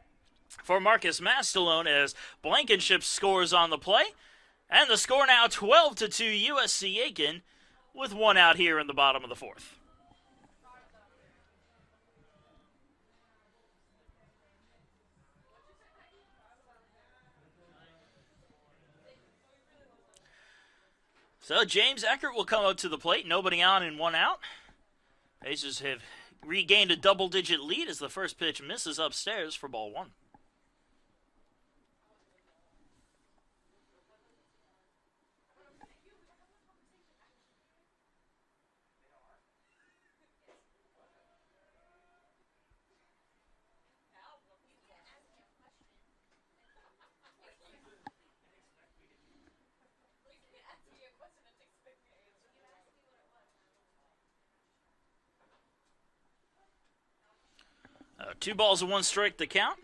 for Marcus Mastalone as Blankenship scores on the play. And the score now 12-2 USC Aiken with one out here in the bottom of the fourth. So James Eckert will come up to the plate. Nobody on and one out. Aces have regained a double-digit lead as the first pitch misses upstairs for ball one. Two balls and one strike to count.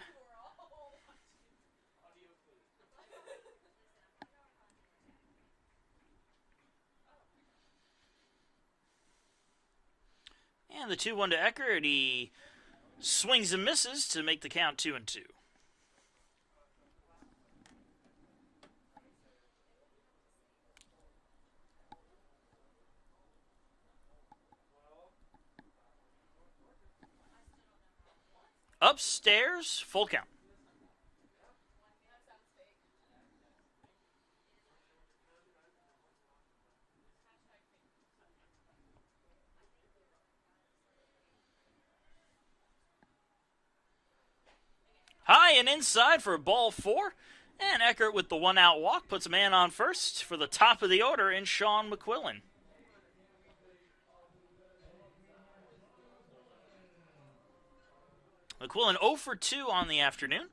And the 2-1 to Eckert. He swings and misses to make the count 2-2. Upstairs, full count. High and inside for ball four. And Eckert with the one-out walk puts a man on first for the top of the order in Sean McQuillan. McQuillan 0 for 2 on the afternoon.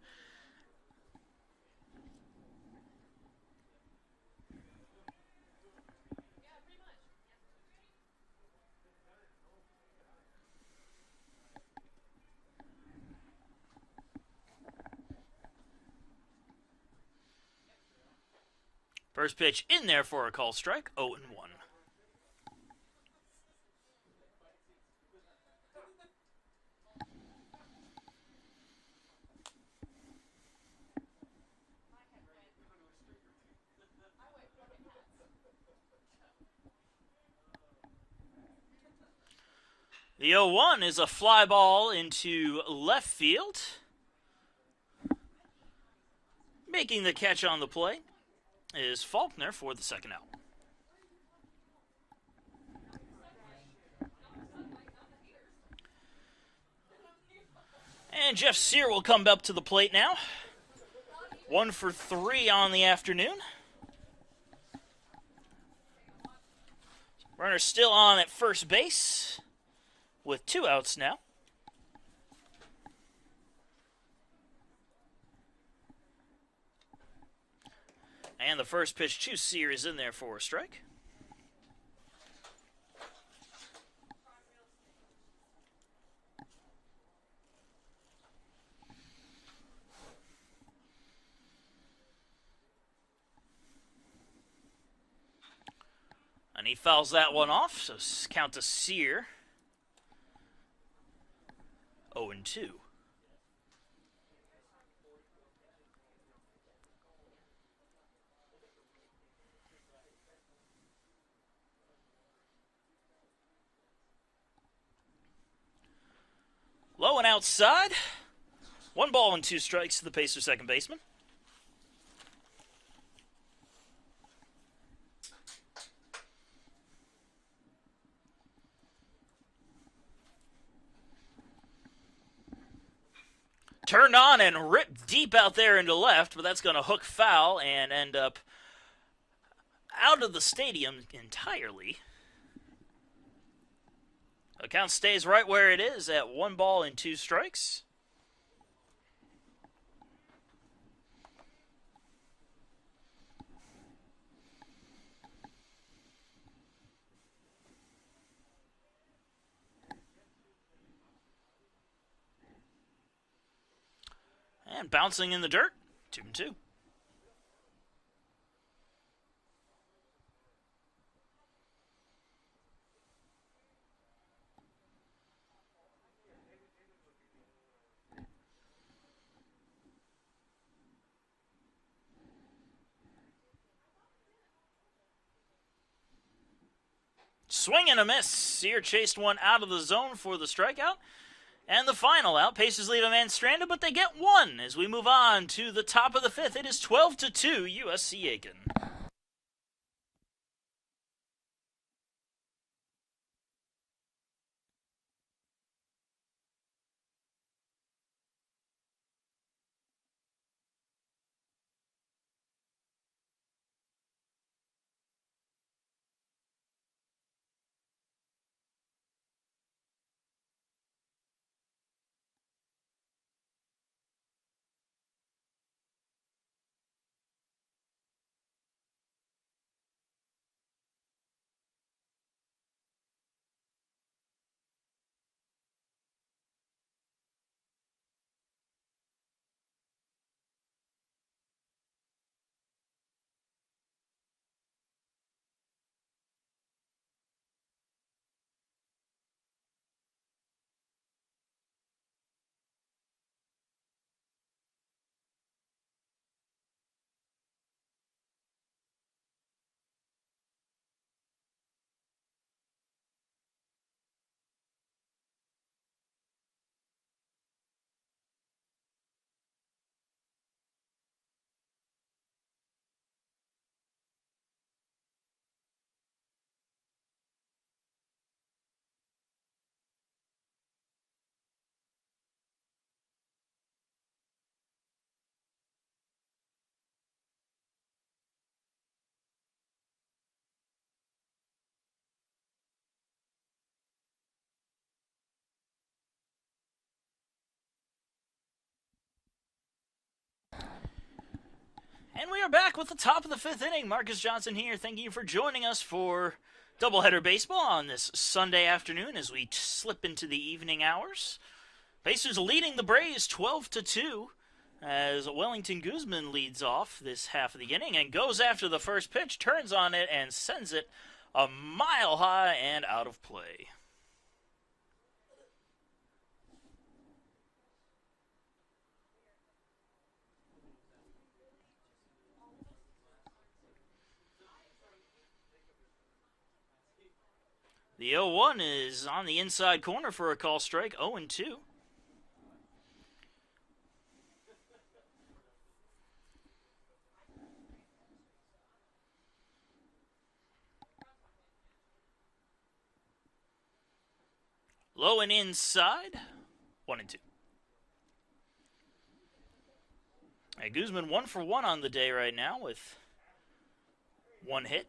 First pitch in there for a call strike, 0-1. The 0-1 is a fly ball into left field. Making the catch on the play is Faulkner for the second out. And Jeff Sear will come up to the plate now. 1 for 3 on the afternoon. Runner still on at first base with 2 outs now. And the first pitch to Sear is in there for a strike. And he fouls that one off, so count to Sear. 0-2. Low and outside. 1-2 strikes to the Pacers' second baseman. Turned on and ripped deep out there into left, but that's going to hook foul and end up out of the stadium entirely. The count stays right where it is at 1-2 strikes. And bouncing in the dirt, 2-2. Swing and a miss. Sear chased one out of the zone for the strikeout. And the final out. Pacers leave a man stranded, but they get one as we move on to the top of the fifth. It is 12-2 USC Aiken. And we are back with the top of the fifth inning. Marcus Johnson here. Thank you for joining us for doubleheader baseball on this Sunday afternoon as we slip into the evening hours. Pacers leading the Braves 12-2 as Wellington Guzman leads off this half of the inning and goes after the first pitch, turns on it, and sends it a mile high and out of play. The 0-1 is on the inside corner for a call strike, 0-2. Low and inside, 1-2. Hey, Guzman 1 for 1 on the day right now with one hit.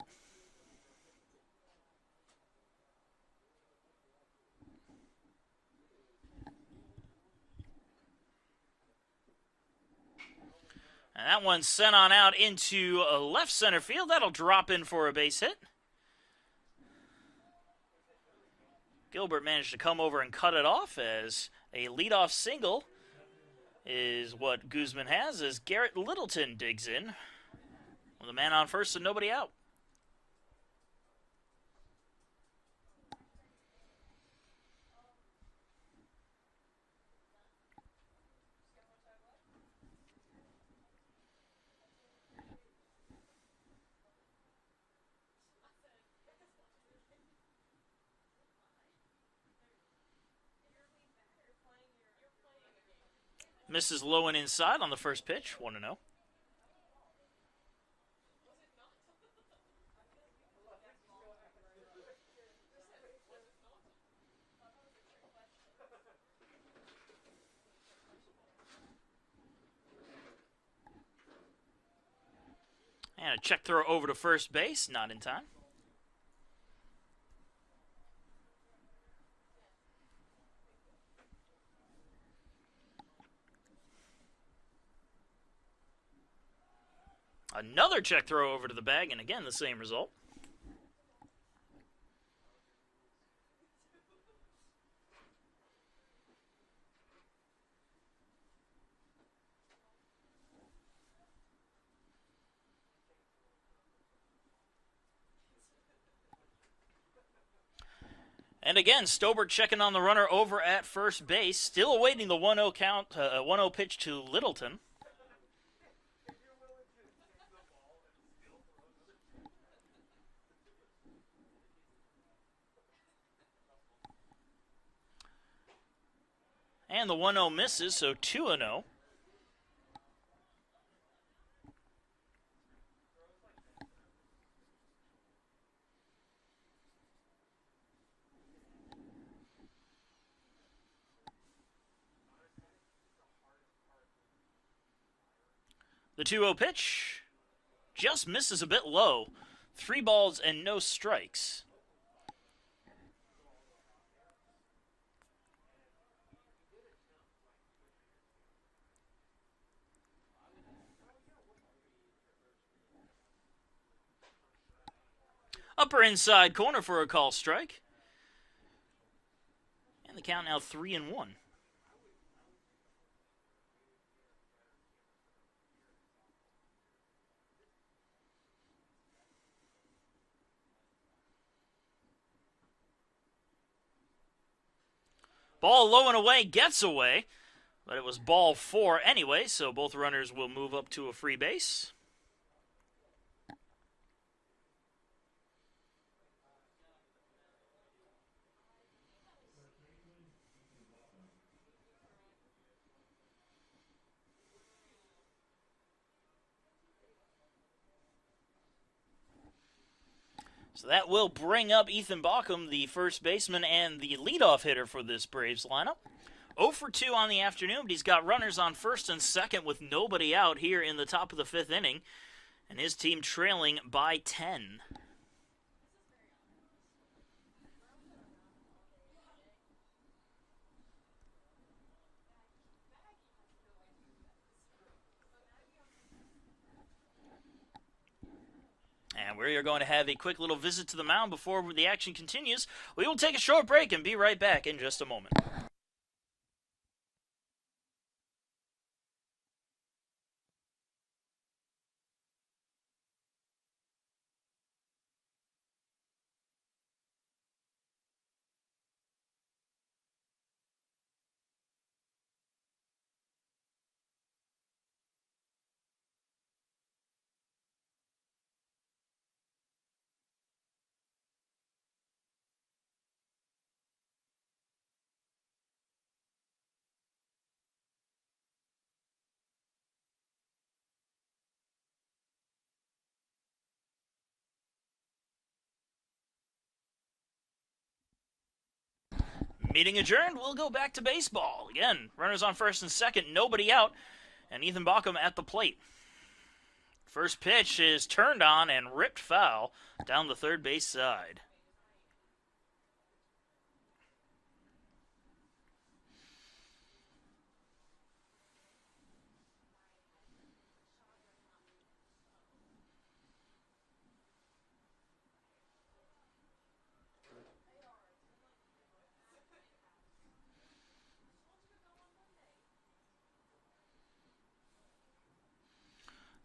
And that one's sent on out into left center field. That'll drop in for a base hit. Gilbert managed to come over and cut it off as a leadoff single is what Guzman has as Garrett Littleton digs in with a man on first and nobody out. Misses low and inside on the first pitch, 1-0. And a check throw over to first base, not in time. Another check throw over to the bag, and again, the same result. And again, Stobert checking on the runner over at first base, still awaiting the 1-0 count, 1-0 pitch to Littleton. And the 1-0 misses, so 2-0. The 2-0 pitch just misses a bit low. 3 balls and no strikes. Upper inside corner for a call strike. And the count now 3-1. Ball low and away, gets away. But it was ball 4 anyway, so both runners will move up to a free base. So that will bring up Ethan Baucom, the first baseman and the leadoff hitter for this Braves lineup. 0 for 2 on the afternoon, but he's got runners on first and second with nobody out here in the top of the 5th inning, and his team trailing by 10. And we are going to have a quick little visit to the mound before the action continues. We will take a short break and be right back in just a moment. Meeting adjourned. We'll go back to baseball. Again, runners on first and second, nobody out, and Ethan Baucom at the plate. First pitch is turned on and ripped foul down the third base side.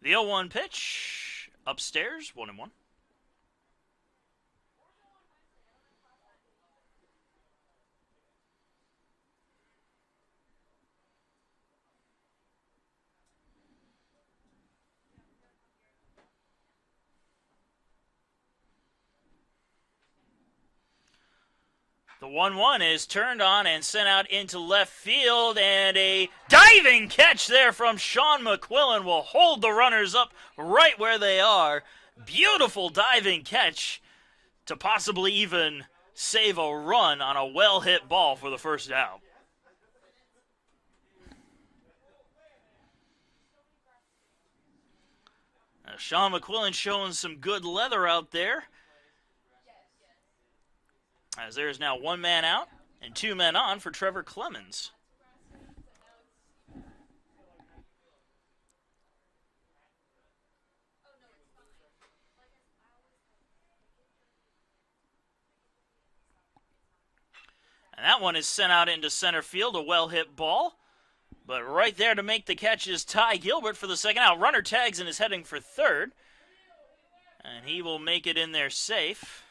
The 0-1 pitch, upstairs, 1-1. The The 1-1 is turned on and sent out into left field, and a diving catch there from Sean McQuillan will hold the runners up right where they are. Beautiful diving catch to possibly even save a run on a well-hit ball for the first out. Now, Sean McQuillan showing some good leather out there, as there's now one man out and two men on for Trevor Clemens. And that one is sent out into center field, a well-hit ball. But right there to make the catch is Ty Gilbert for the second out. Runner tags and is heading for third. And he will make it in there safe.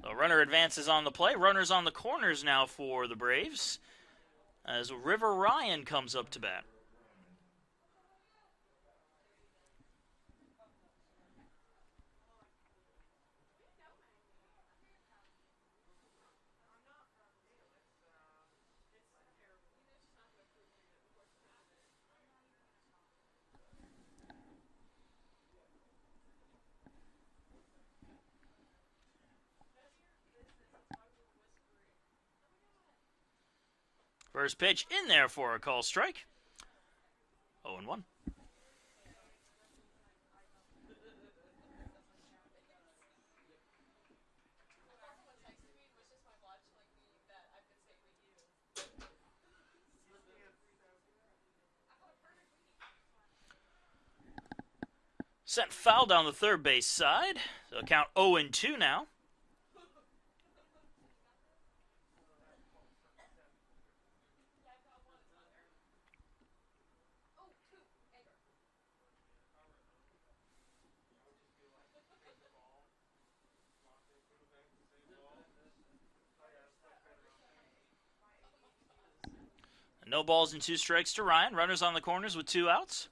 The runner advances on the play. Runners on the corners now for the Braves, as River Ryan comes up to bat. First pitch in there for a call strike. 0-1. Sent foul down the third base side. So count 0-2 now. No balls and two strikes to Ryan. Runners on the corners with two outs.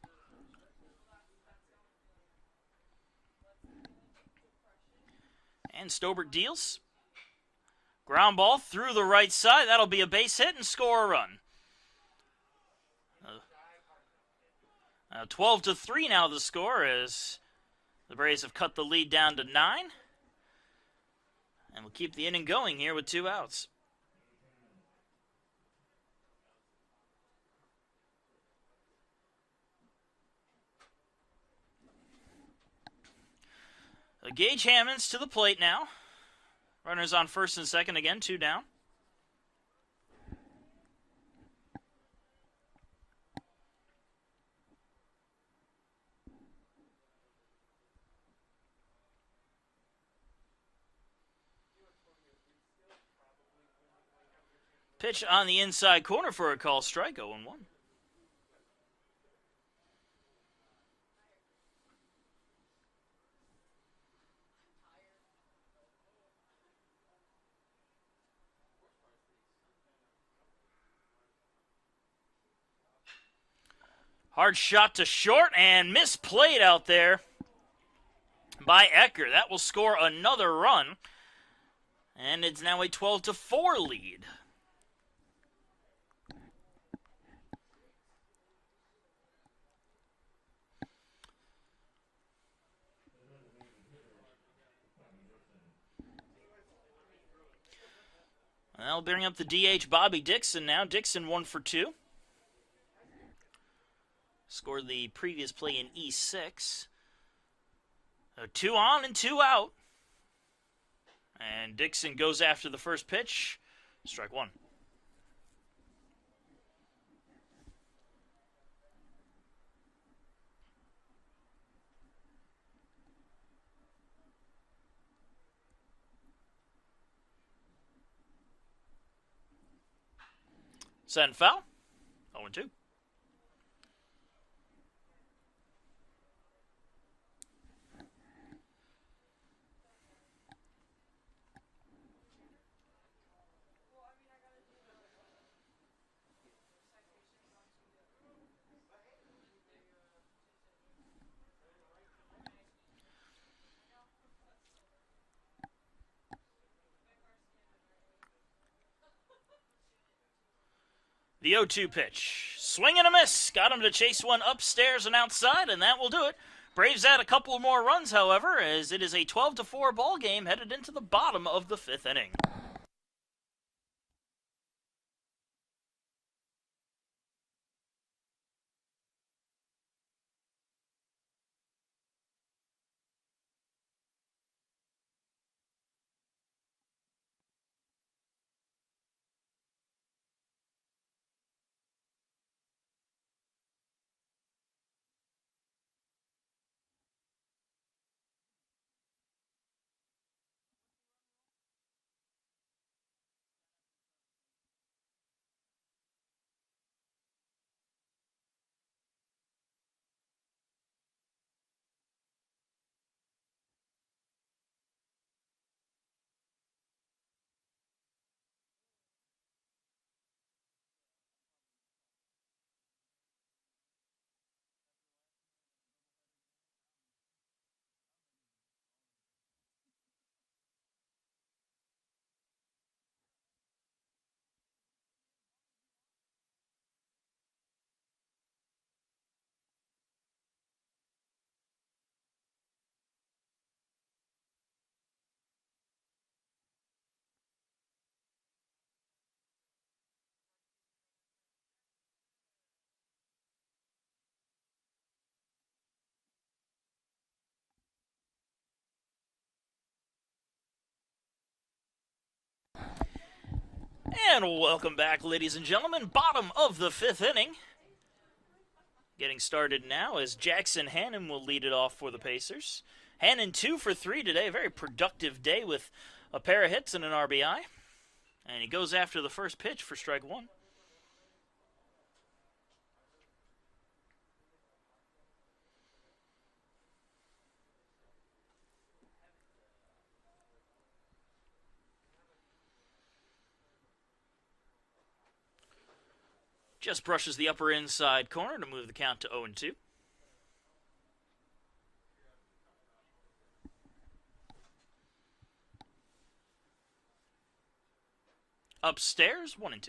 And Stobert deals. Ground ball through the right side. That'll be a base hit and score a run. 12-3 now the score, as the Braves have cut the lead down to 9. And we'll keep the inning going here with two outs. Gage Hammonds to the plate now. Runners on first and second again, two down. Pitch on the inside corner for a call strike, 0-1. Hard shot to short and misplayed out there by Ecker. That will score another run. And it's now a 12-4 lead. That'll bring up the DH Bobby Dixon now. Dixon 1 for 2. Scored the previous play in E6. 2 on and 2 out. And Dixon goes after the first pitch. Strike one. Send foul. 0-2. The 0-2 pitch. Swing and a miss. Got him to chase one upstairs and outside, and that will do it. Braves add a couple more runs, however, as it is a 12-4 ball game headed into the bottom of the 5th inning. And welcome back, ladies and gentlemen. Bottom of the 5th inning. Getting started now as Jackson Hannon will lead it off for the Pacers. Hannon 2 for 3 today. A very productive day with a pair of hits and an RBI. And he goes after the first pitch for strike one. Just brushes the upper inside corner to move the count to 0-2. Upstairs, 1-2.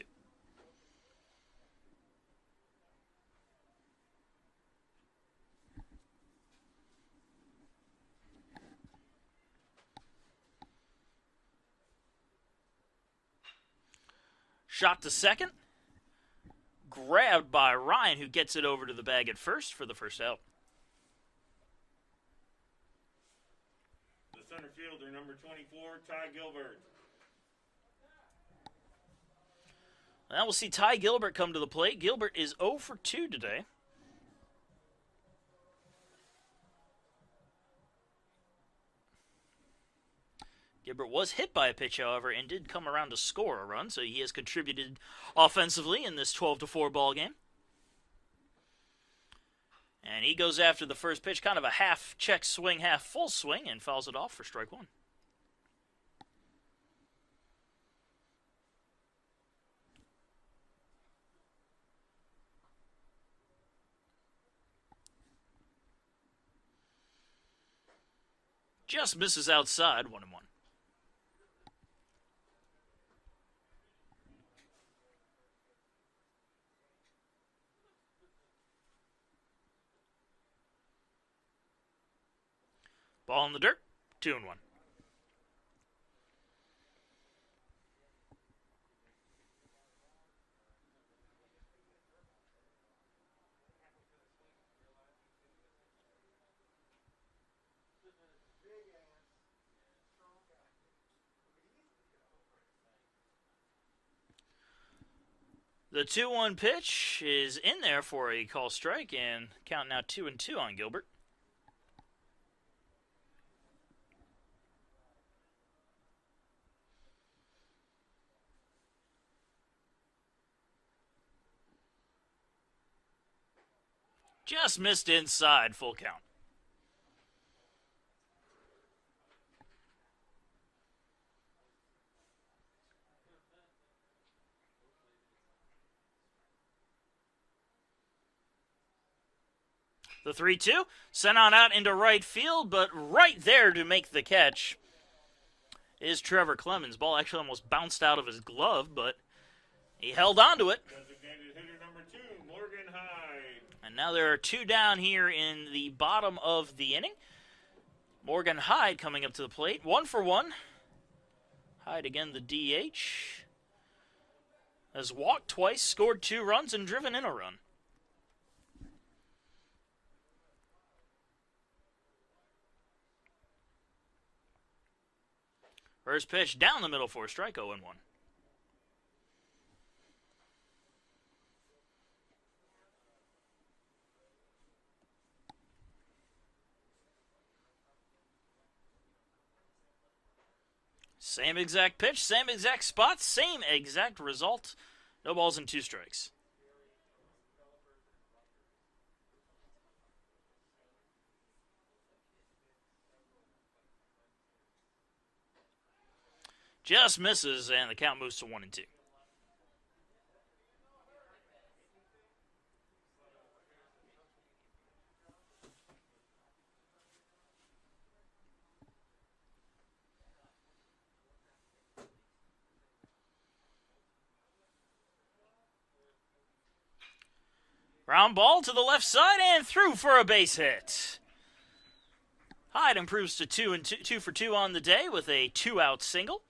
Shot to second. Grabbed by Ryan, who gets it over to the bag at first for the first out. The center fielder, number 24, Ty Gilbert. Now we'll see Ty Gilbert come to the plate. Gilbert is 0 for 2 today. Gilbert was hit by a pitch, however, and did come around to score a run, so he has contributed offensively in this 12-4 ball game. And he goes after the first pitch, kind of a half check swing, half full swing, and fouls it off for strike one. Just misses outside, 1-1. Ball in the dirt, 2-1. The 2-1 pitch is in there for a call strike, and count now 2-2 on Gilbert. Just missed inside, full count. The 3-2 sent on out into right field, but right there to make the catch is Trevor Clemens. Ball actually almost bounced out of his glove, but he held on to it. Designated Now there are 2 down here in the bottom of the inning. Morgan Hyde coming up to the plate. 1 for 1. Hyde again, the DH. Has walked twice, scored 2 runs, and driven in a run. First pitch down the middle for a strike, 0-1. Same exact pitch, same exact spot, same exact result. No balls and 2 strikes. Just misses, and the count moves to 1-2. Ground ball to the left side and through for a base hit. Hyde improves to 2 for 2 on the day with a 2-out single.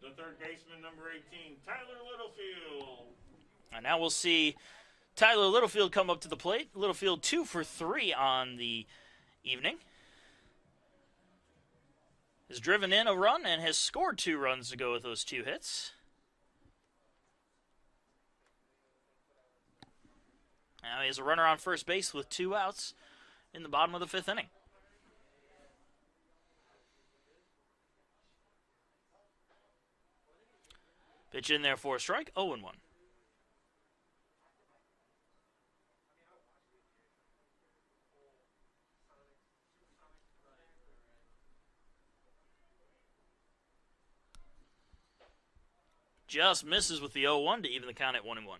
The third baseman, number 18, Tyler Littlefield. And now we'll see Tyler Littlefield come up to the plate. Littlefield 2 for 3 on the evening. Has driven in a run and has scored 2 runs to go with those 2 hits. Now he has a runner on first base with 2 outs in the bottom of the 5th inning. Pitch in there for a strike, 0-1. Just misses with the 0-1 to even the count at 1-1.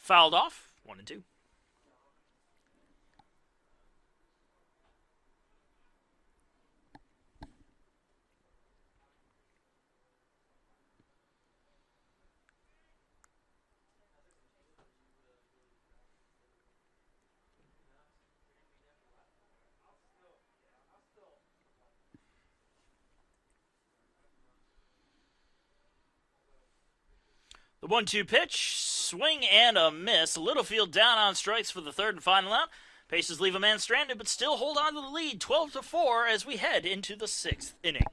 Fouled off, 1-2. The 1-2 pitch, swing and a miss. Littlefield down on strikes for the 3rd and final out. Paces leave a man stranded, but still hold on to the lead, 12-4 as we head into the 6th inning.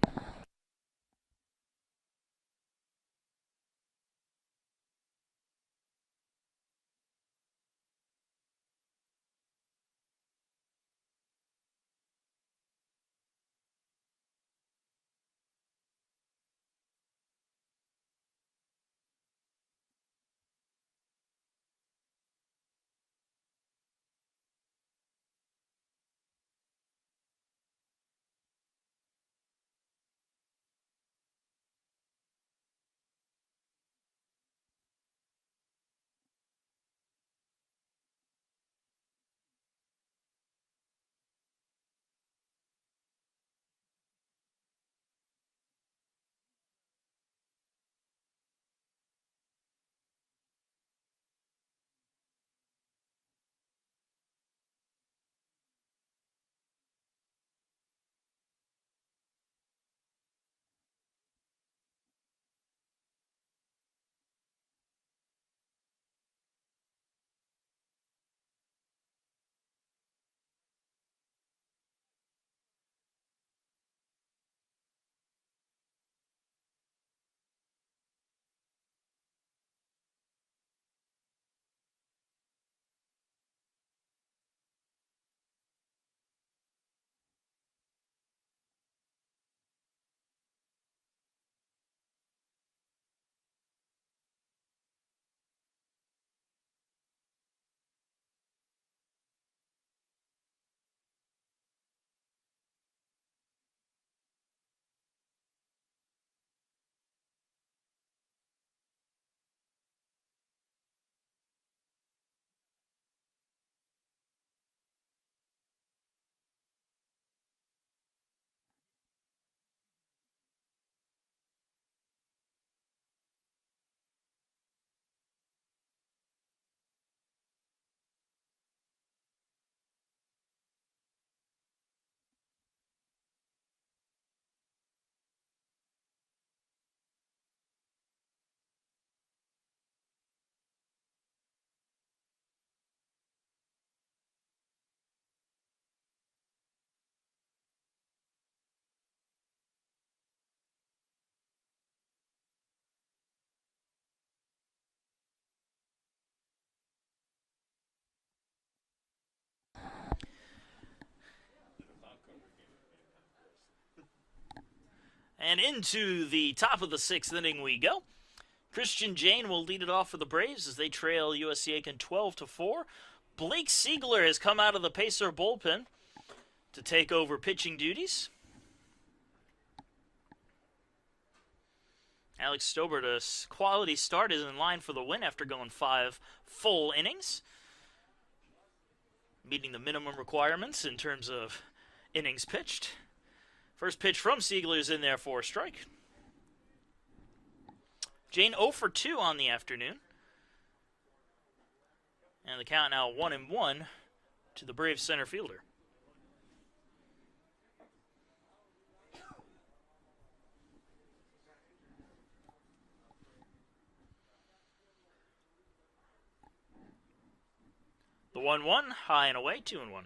And into the top of the 6th inning we go. Christian Jane will lead it off for the Braves as they trail USC Aiken 12-4. Blake Siegler has come out of the Pacer bullpen to take over pitching duties. Alex Stobert's quality start is in line for the win after going 5 full innings, meeting the minimum requirements in terms of innings pitched. First pitch from Siegler is in there for a strike. Jane 0 for 2 on the afternoon. And the count now 1-1 to the Braves center fielder. The 1-1, high and away, 2-1.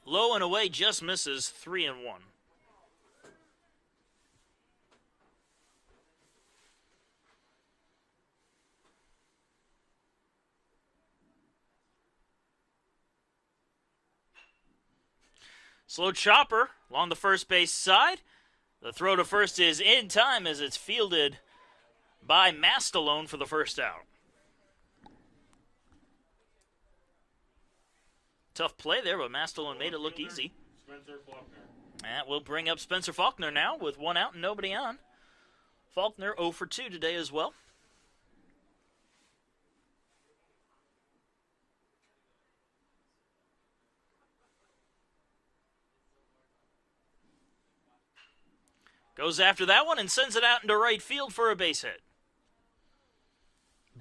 Low and away, just misses, 3-1. Slow chopper along the first base side. The throw to first is in time as it's fielded by Mastalone for the first out. Tough play there, but Mastalone made it look easy. Spencer Faulkner. That will bring up Spencer Faulkner now with 1 out and nobody on. Faulkner 0 for 2 today as well. Goes after that one and sends it out into right field for a base hit.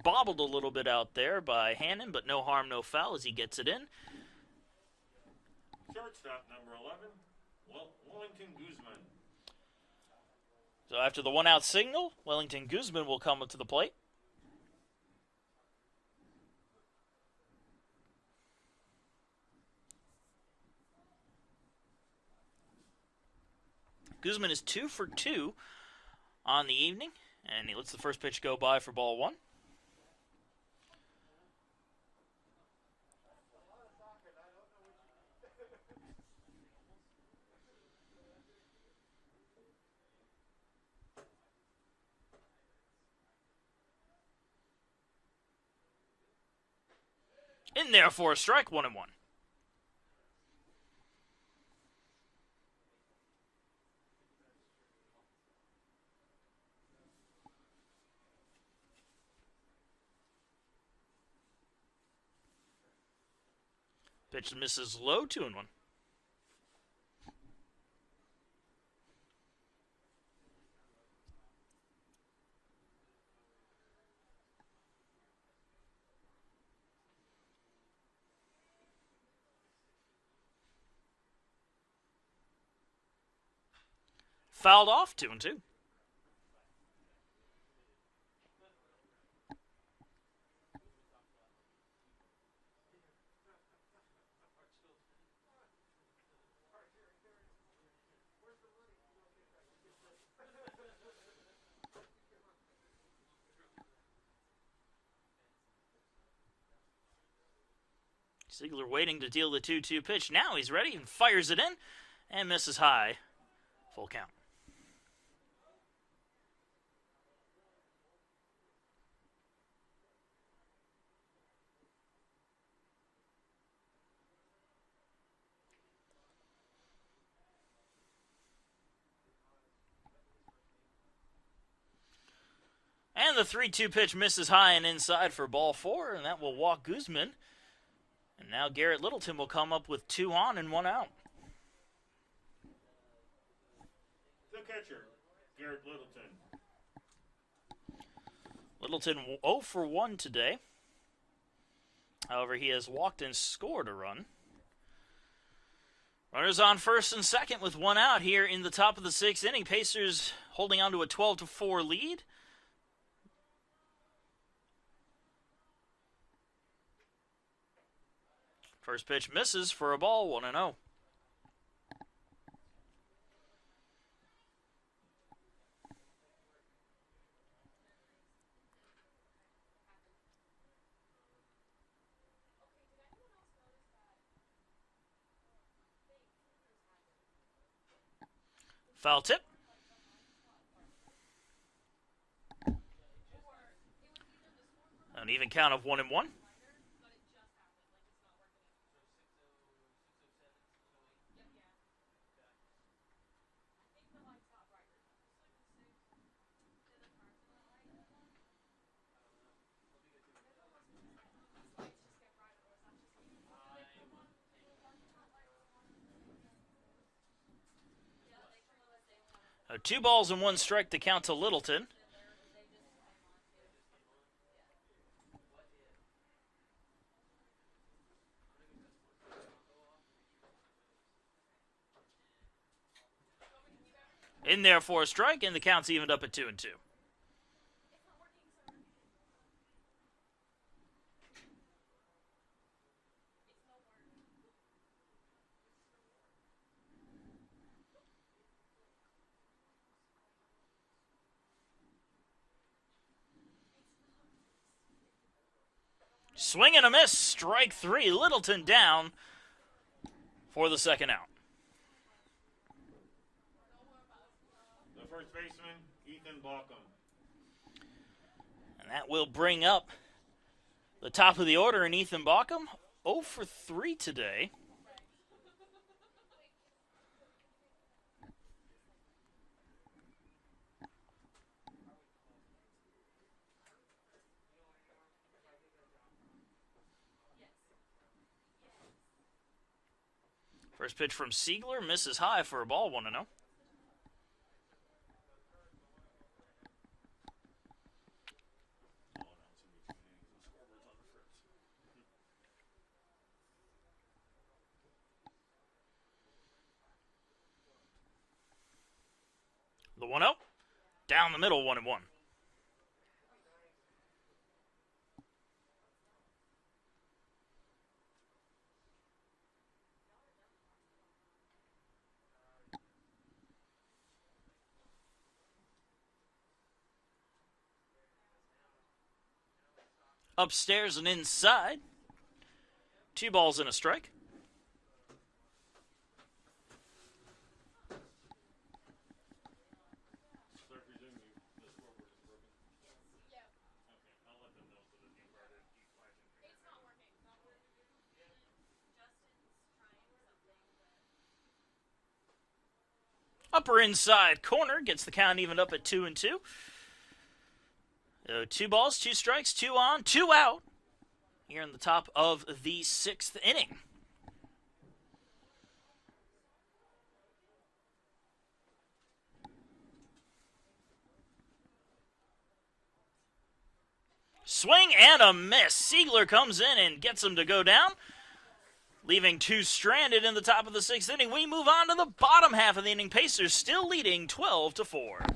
Bobbled a little bit out there by Hannon, but no harm, no foul as he gets it in. Shortstop number 11, Wellington Guzman. So after the 1 out signal, Wellington Guzman will come up to the plate. Guzman is 2 for 2 on the evening, and he lets the first pitch go by for ball 1. In there for a strike, 1-1. Pitch misses low, 2-1. Fouled off, 2-2. Siegler waiting to deal the 2-2 pitch. Now he's ready and fires it in and misses high. Full count. And the 3-2 pitch misses high and inside for ball 4, and that will walk Guzman. And now Garrett Littleton will come up with 2 on and 1 out. The catcher, Garrett Littleton. Littleton 0 for 1 today. However, he has walked and scored a run. Runners on first and second with 1 out here in the top of the 6th inning. Pacers holding on to a 12-4 lead. First pitch misses for a ball, 1-0. Foul tip. An even count of 1-1. Two balls and one strike to count to Littleton. In there for a strike, and the count's evened up at 2-2. Swing and a miss. Strike three. Littleton down for the second out. The first baseman, Ethan Balcom. And that will bring up the top of the order in Ethan Balcom. 0 for 3 today. First pitch from Siegler, misses high for a ball, 1-0. The 1-0, down the middle, 1-1. Upstairs and inside. 2 balls and a strike. So I presume the scoreboard is broken? Okay, I'll let them know so that the umpire doesn't keep flashing. It's not working. Justin's trying something, but... Upper inside corner gets the count evened up at 2-2. 2 balls, 2 strikes, 2 on, 2 out. Here in the top of the 6th inning. Swing and a miss. Siegler comes in and gets him to go down, leaving 2 stranded in the top of the 6th inning. We move on to the bottom half of the inning. Pacers still leading 12-4.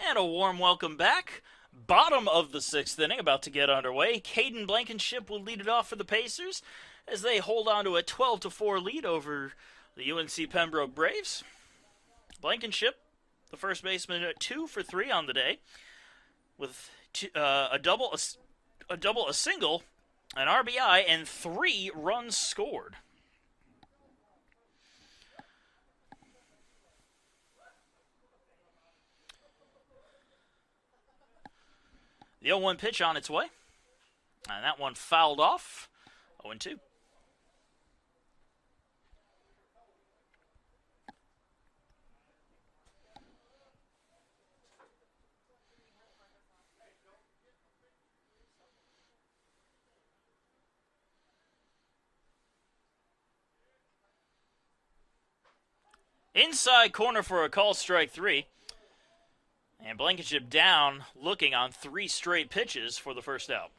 And a warm welcome back. Bottom of the 6th inning, about to get underway. Caden Blankenship will lead it off for the Pacers as they hold on to a 12-4 lead over the UNC Pembroke Braves. Blankenship, the first baseman, 2 for 3 on the day, with a double, a single, an RBI, and 3 runs scored. The 0-1 pitch on its way. And that one fouled off. 0-2. Inside corner for a call, strike 3. And Blankenship down, looking on 3 straight pitches for the first out.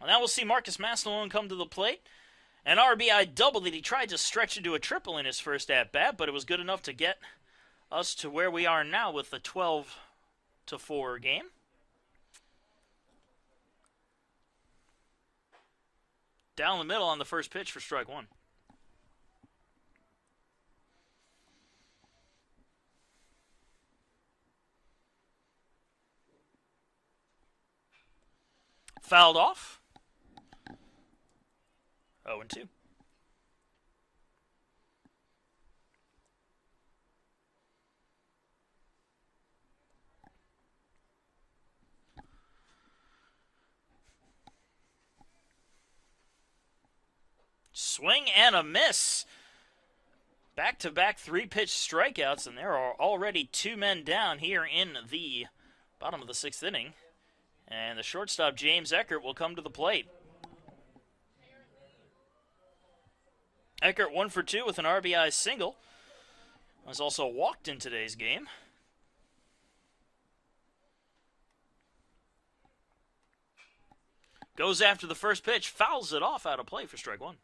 And now we'll see Marcus Mastalone come to the plate. An RBI double that he tried to stretch into a triple in his first at-bat, but it was good enough to get us to where we are now with the 12-4 game. Down the middle on the first pitch for strike 1. Fouled off. 0-2. Swing and a miss. Back-to-back 3-pitch strikeouts, and there are already 2 men down here in the bottom of the 6th inning. And the shortstop, James Eckert, will come to the plate. Eckert 1 for 2 with an RBI single. Was also walked in today's game. Goes after the first pitch, fouls it off out of play for strike 1.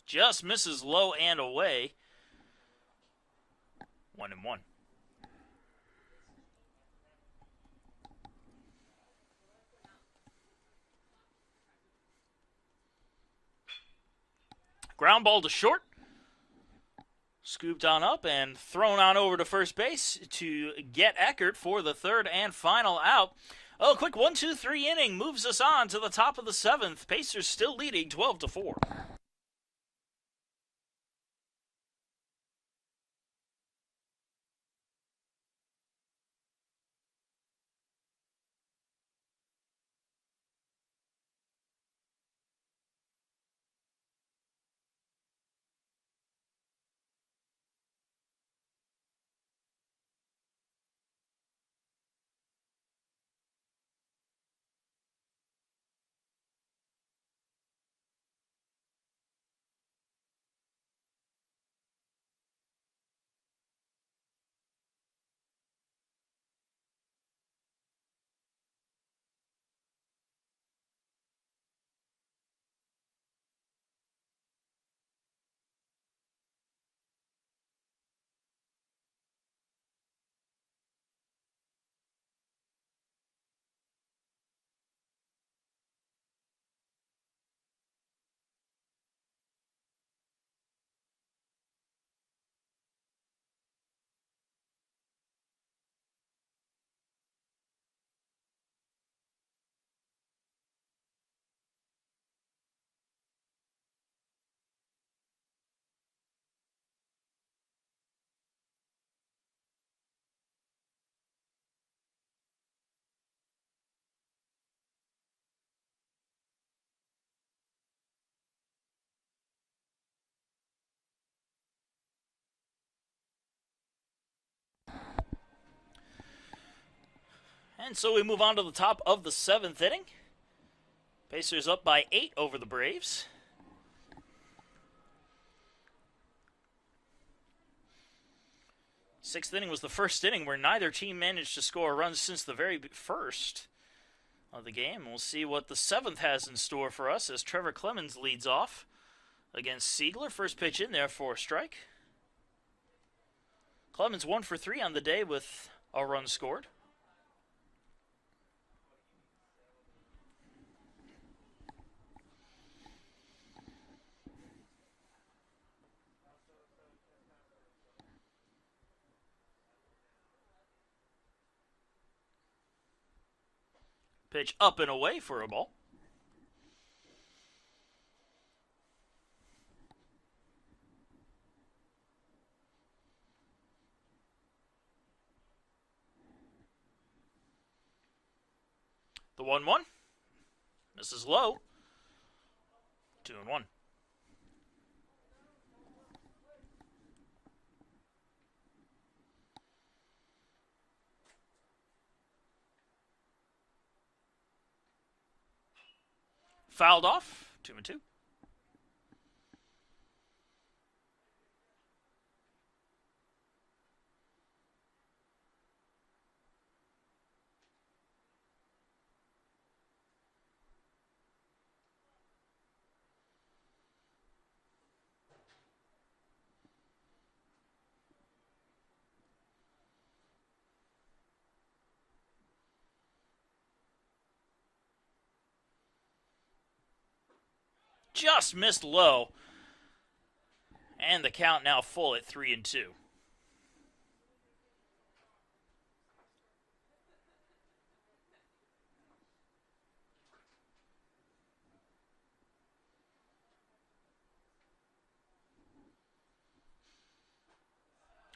Just misses low and away. 1-1. Ground ball to short. Scooped on up and thrown on over to first base to get Eckert for the 3rd and final out. Oh, quick 1-2-3 inning moves us on to the top of the 7th. Pacers still leading 12-4. And so we move on to the top of the 7th inning. Pacers up by 8 over the Braves. Sixth inning was the first inning where neither team managed to score a run since the very first of the game. We'll see what the seventh has in store for us as Trevor Clemens leads off against Siegler. First pitch in there for a strike. Clemens 1 for 3 on the day with a run scored. Pitch up and away for a ball. The 1-1. Misses low. 2-1. Fouled off. 2-2. Just missed low. And the count now full at 3-2.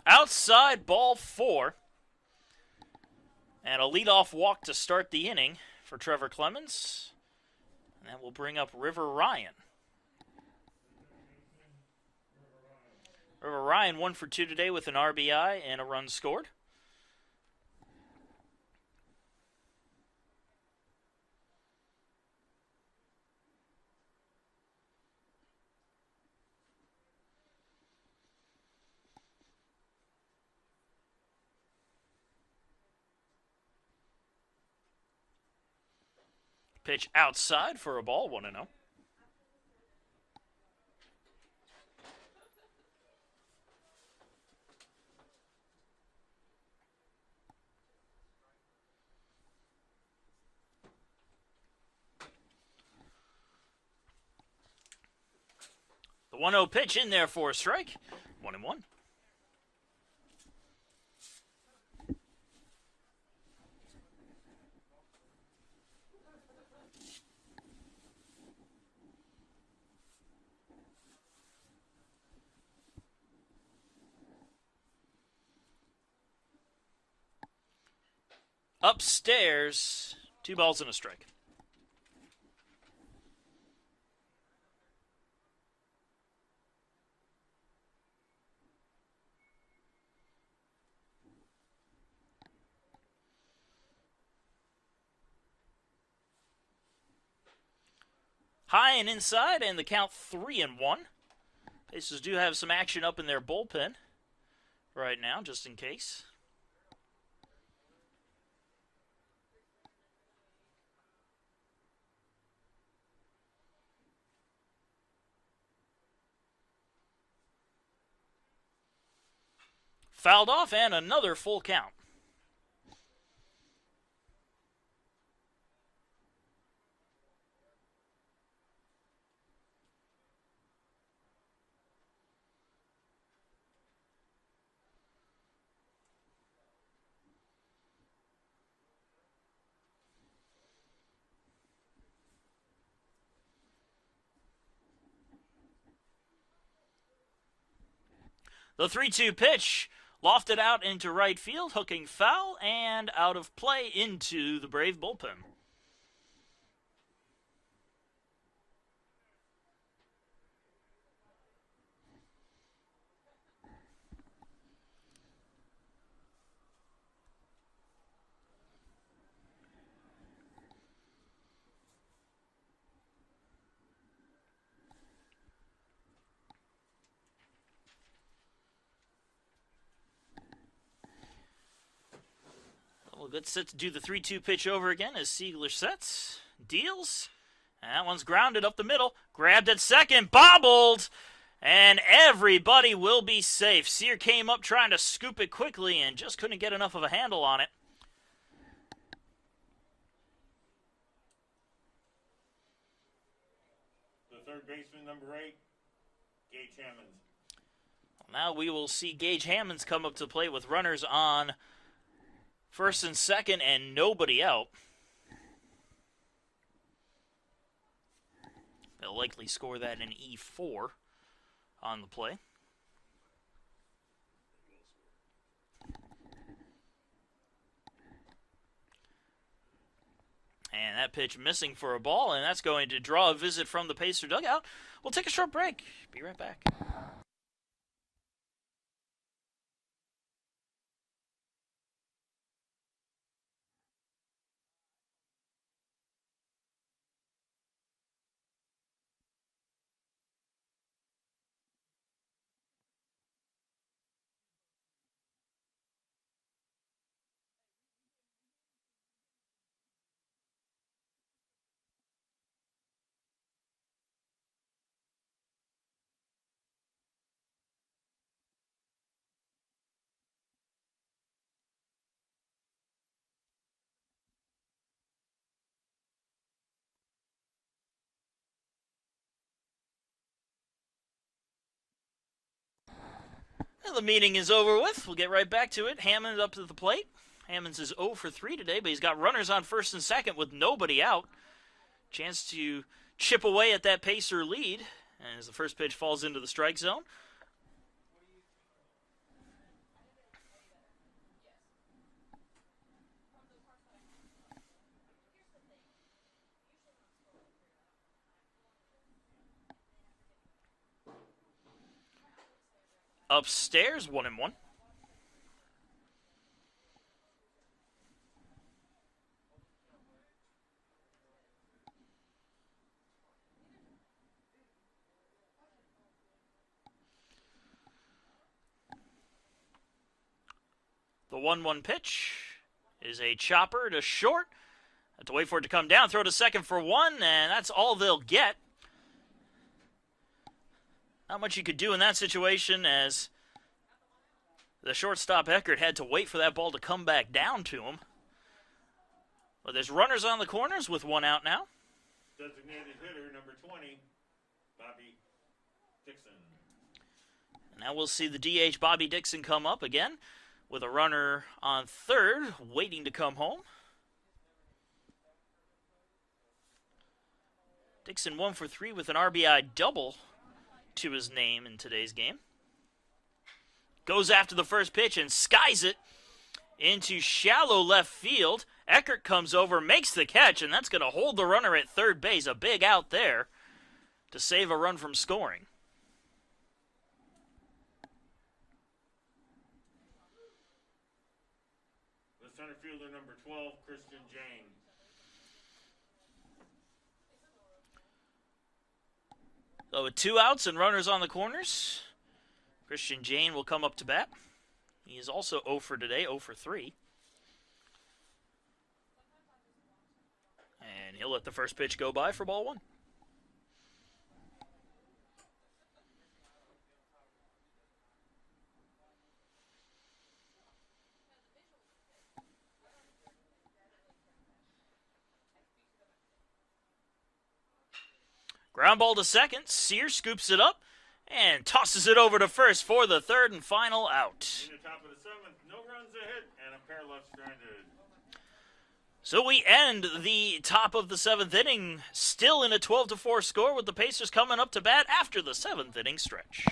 Outside, ball 4. And a leadoff walk to start the inning for Trevor Clemens. And that will bring up River Ryan. River Ryan 1 for 2 today with an RBI and a run scored. Pitch outside for a ball, 1-0. The 1-0 pitch in there for a strike. 1-1. Upstairs, 2 balls and a strike. High and inside, and the count 3-1. Pacers do have some action up in their bullpen right now, just in case. Fouled off, and another full count. The 3-2 pitch lofted out into right field, hooking foul and out of play into the Brave bullpen. We'll get set to do the 3-2 pitch over again as Siegler sets, deals. And that one's grounded up the middle. Grabbed at second, bobbled, and everybody will be safe. Sear came up trying to scoop it quickly and just couldn't get enough of a handle on it. The third baseman, number 8, Gage Hammonds. Now we will see Gage Hammonds come up to the plate with runners on first and second and nobody out. They'll likely score that in E4 on the play. And that pitch missing for a ball, and that's going to draw a visit from the Pacer dugout. We'll take a short break. Be right back. Well, the meeting is over with. We'll get right back to it. Hammonds up to the plate. Hammonds is 0 for 3 today, but he's got runners on first and second with nobody out. Chance to chip away at that Pacer lead as the first pitch falls into the strike zone. Upstairs, 1-1. The 1-1 pitch is a chopper to short. Have to wait for it to come down, throw to second for 1, and that's all they'll get. Not much you could do in that situation as the shortstop Eckert had to wait for that ball to come back down to him. But there's runners on the corners with 1 out now. Designated hitter, number 20, Bobby Dixon. And now we'll see the DH Bobby Dixon come up again with a runner on third waiting to come home. Dixon 1 for 3 with an RBI double to his name in today's game. Goes after the first pitch and skies it into shallow left field. Eckert comes over, makes the catch, and that's going to hold the runner at third base. A big out there to save a run from scoring. The center fielder, number 12, Christian Jane. So with 2 outs and runners on the corners, Christian Jane will come up to bat. He is also 0 for today, 0 for 3. And he'll let the first pitch go by for ball 1. Ground ball to second. Sear scoops it up and tosses it over to first for the third and final out. In the top of the 7th, no runs a hit and a pair left stranded. So we end the top of the 7th inning still in a 12-4 score with the Pacers coming up to bat after the 7th inning stretch.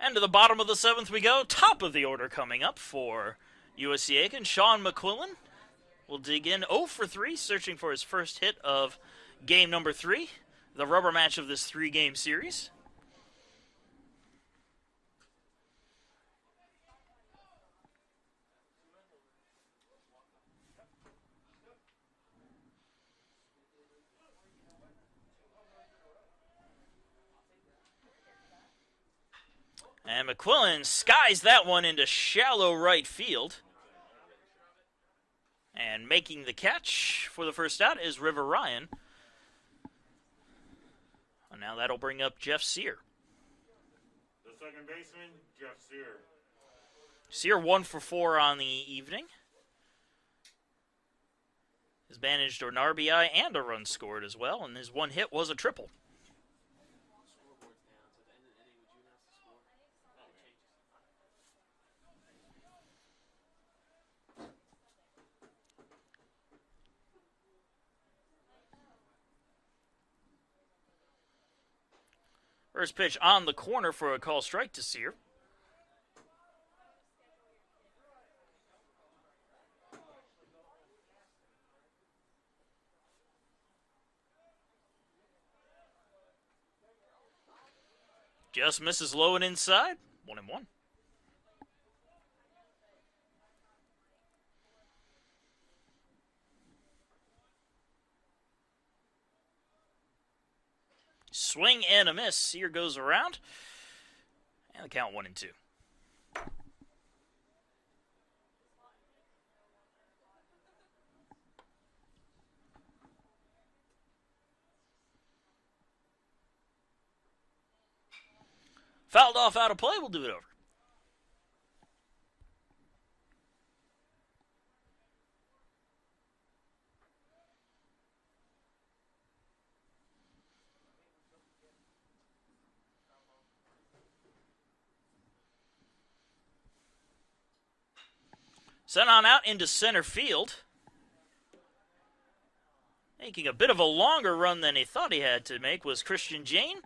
And to the bottom of the 7th we go. Top of the order coming up for USC Aiken. Sean McQuillan will dig in 0 for 3, searching for his first hit of game number 3, the rubber match of this 3-game series. And McQuillan skies that one into shallow right field. And making the catch for the first out is River Ryan. And now that'll bring up Jeff Sear. The second baseman, Jeff Sear. Sear 1 for 4 on the evening. Has managed an RBI and a run scored as well, and his one hit was a triple. First pitch on the corner for a call strike to Sear. Just misses low and inside. 1-1. Swing and a miss. Sear goes around. And the count 1-2. Fouled off out of play. We'll do it over. Sent on out into center field. Making a bit of a longer run than he thought he had to make was Christian Jane.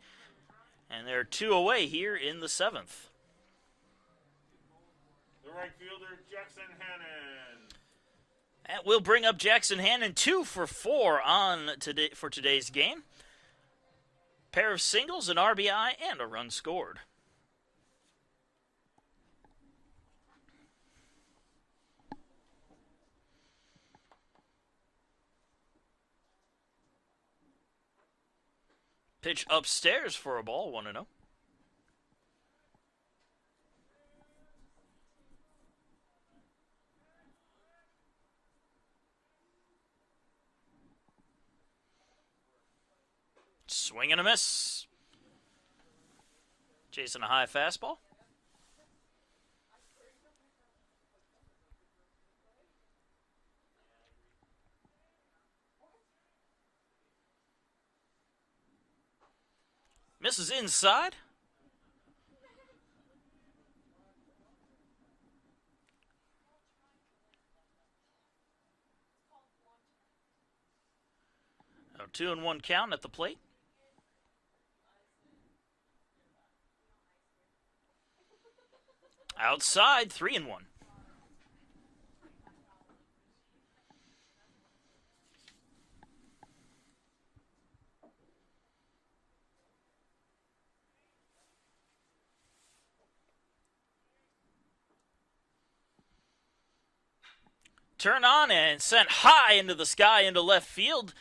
And they're 2 away here in the 7th. The right fielder, Jackson Hannon. That will bring up Jackson Hannon 2 for 4 for today's game. Pair of singles, an RBI, and a run scored. Pitch upstairs for a ball, 1-0. Swing and a miss. Chasing a high fastball. Misses inside. A 2-1 count at the plate. Outside, 3-1. Turn on and sent high into the sky into left field.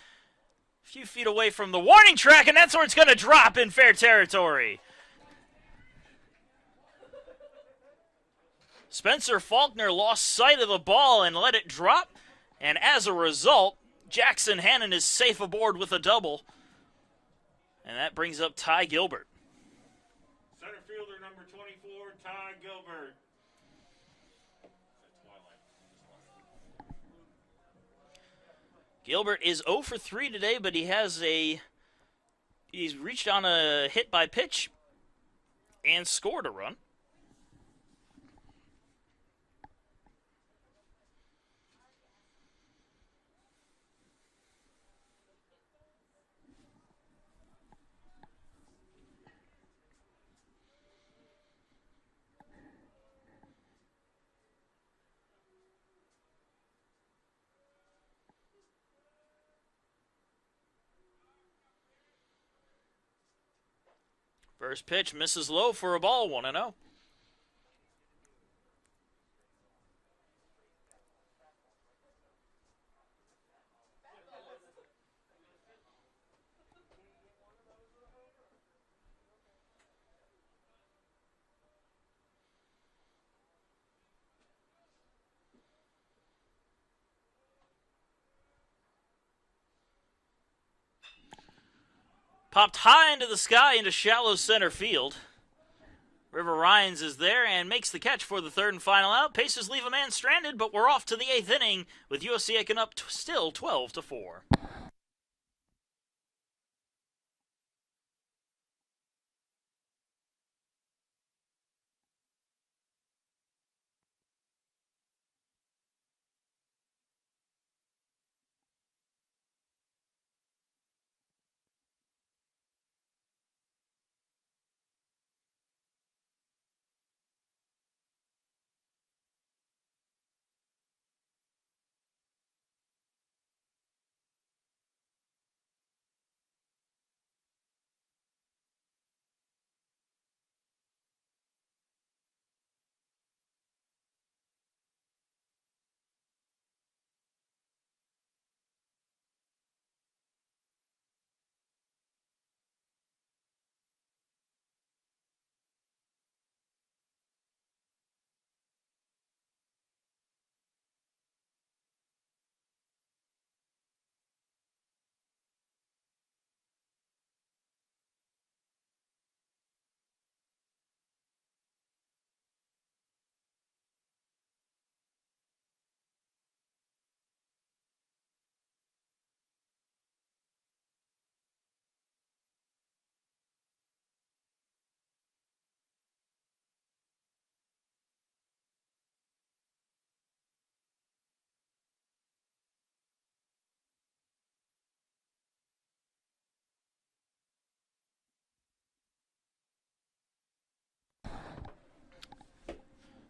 A few feet away from the warning track, and that's where it's going to drop in fair territory. Spencer Faulkner lost sight of the ball and let it drop, and as a result, Jackson Hannon is safe aboard with a double, and that brings up Ty Gilbert. Center fielder number 24, Ty Gilbert. Gilbert is 0 for 3 today, but he's reached on a hit by pitch and scored a run. First pitch misses low for a ball, 1-0. Popped high into the sky into shallow center field. River Ryans is there and makes the catch for the third and final out. Pacers leave a man stranded, but we're off to the 8th inning with USC Aiken up still 12-4.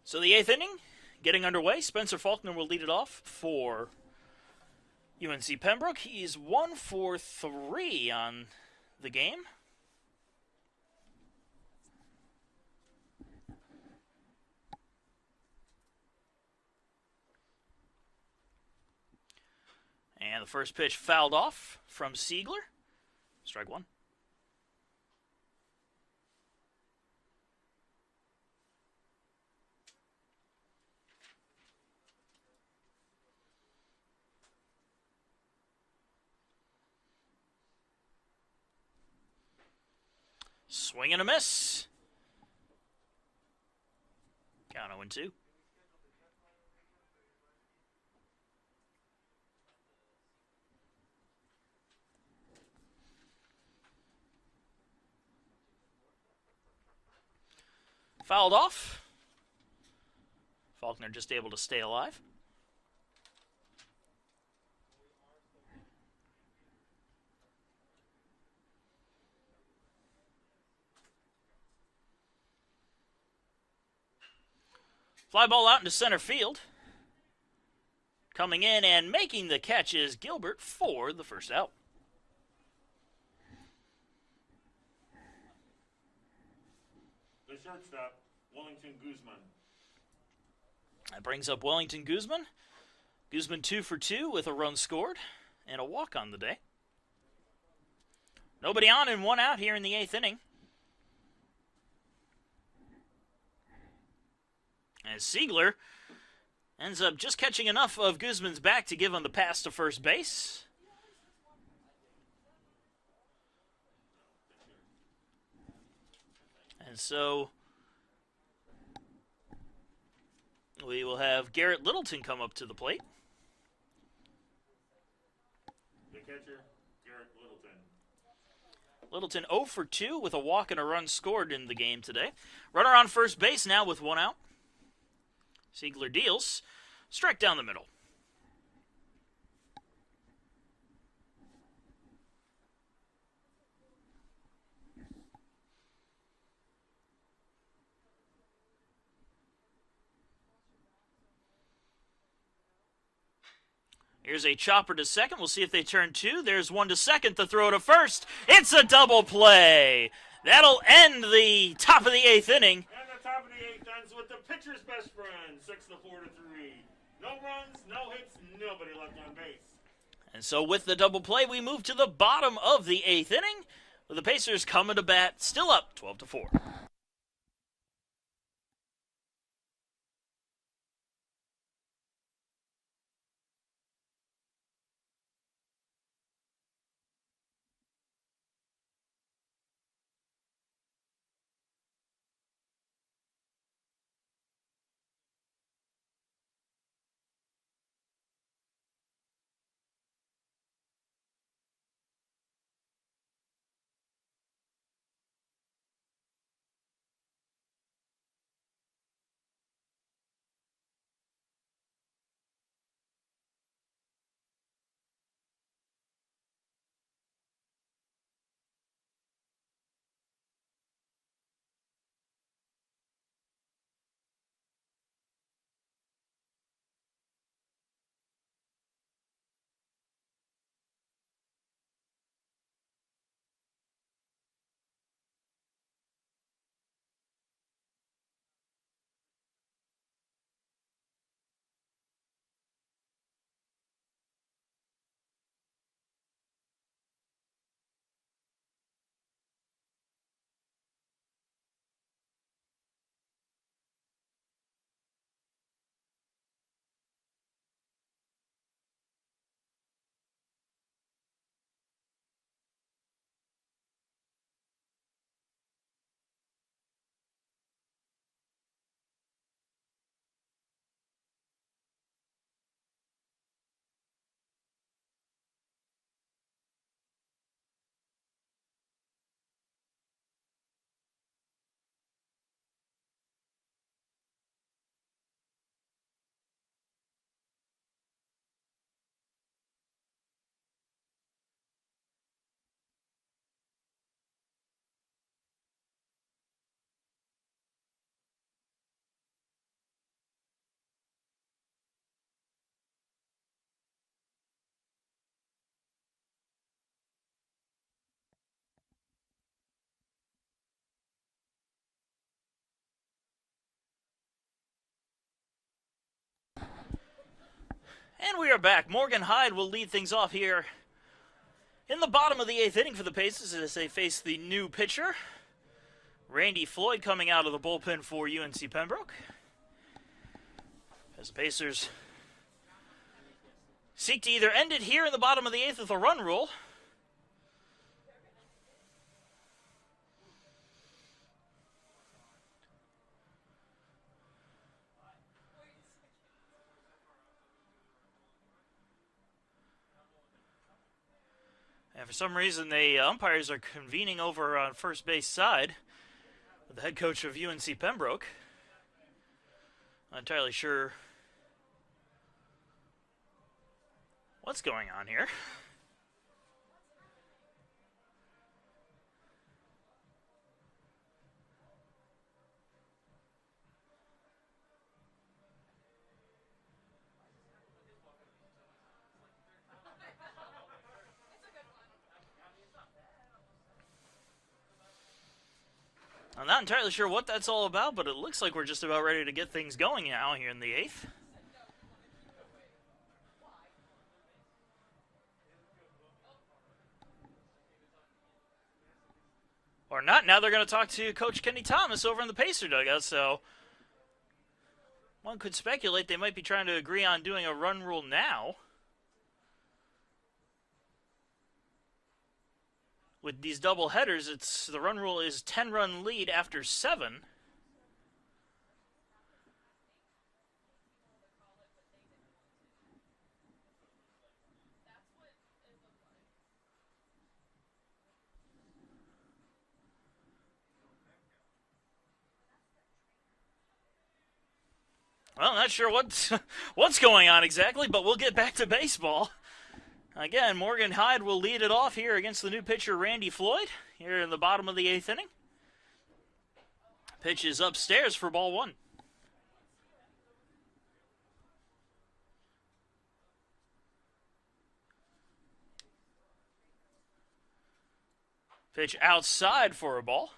So the 8th inning getting underway. Spencer Faulkner will lead it off for UNC Pembroke. He's 1 for 3 on the game. And the first pitch fouled off from Siegler. Strike one. Swing and a miss. Count 0-2. Fouled off. Faulkner just able to stay alive. Fly ball out into center field. Coming in and making the catch is Gilbert for the first out. The shortstop, Wellington Guzman. That brings up Wellington Guzman. Guzman 2 for 2 with a run scored and a walk on the day. Nobody on and 1 out here in the 8th inning. As Siegler ends up just catching enough of Guzman's back to give him the pass to first base. And so we will have Garrett Littleton come up to the plate. The catcher, Garrett Littleton. Littleton 0 for 2 with a walk and a run scored in the game today. Runner on first base now with 1 out. Siegler deals. Strike down the middle. Here's a chopper to second. We'll see if they turn 2. There's one to second. The throw to first. It's a double play. That'll end the top of the 8th inning. And the top of the 8th ends with the pitcher's best friend, 6-4-3. No runs, no hits, nobody left on base. And so with the double play, we move to the bottom of the 8th inning, with the Pacers coming to bat, still up 12-4. And we are back. Morgan Hyde will lead things off here in the bottom of the 8th inning for the Pacers as they face the new pitcher, Randy Floyd, coming out of the bullpen for UNC Pembroke. As the Pacers seek to either end it here in the bottom of the 8th with a run rule, and for some reason the umpires are convening over on first base side with the head coach of UNC Pembroke. Not entirely sure what's going on here. I'm not entirely sure what that's all about, but it looks like we're just about ready to get things going now here in the 8th. Or not. Now they're going to talk to Coach Kenny Thomas over in the Pacer dugout, so one could speculate they might be trying to agree on doing a run rule now. With these double headers, the run rule is 10-run lead after 7. Well, I'm not sure what's going on exactly, but we'll get back to baseball. Again, Morgan Hyde will lead it off here against the new pitcher, Randy Floyd, here in the bottom of the 8th inning. Pitch is upstairs for ball 1. Pitch outside for a ball.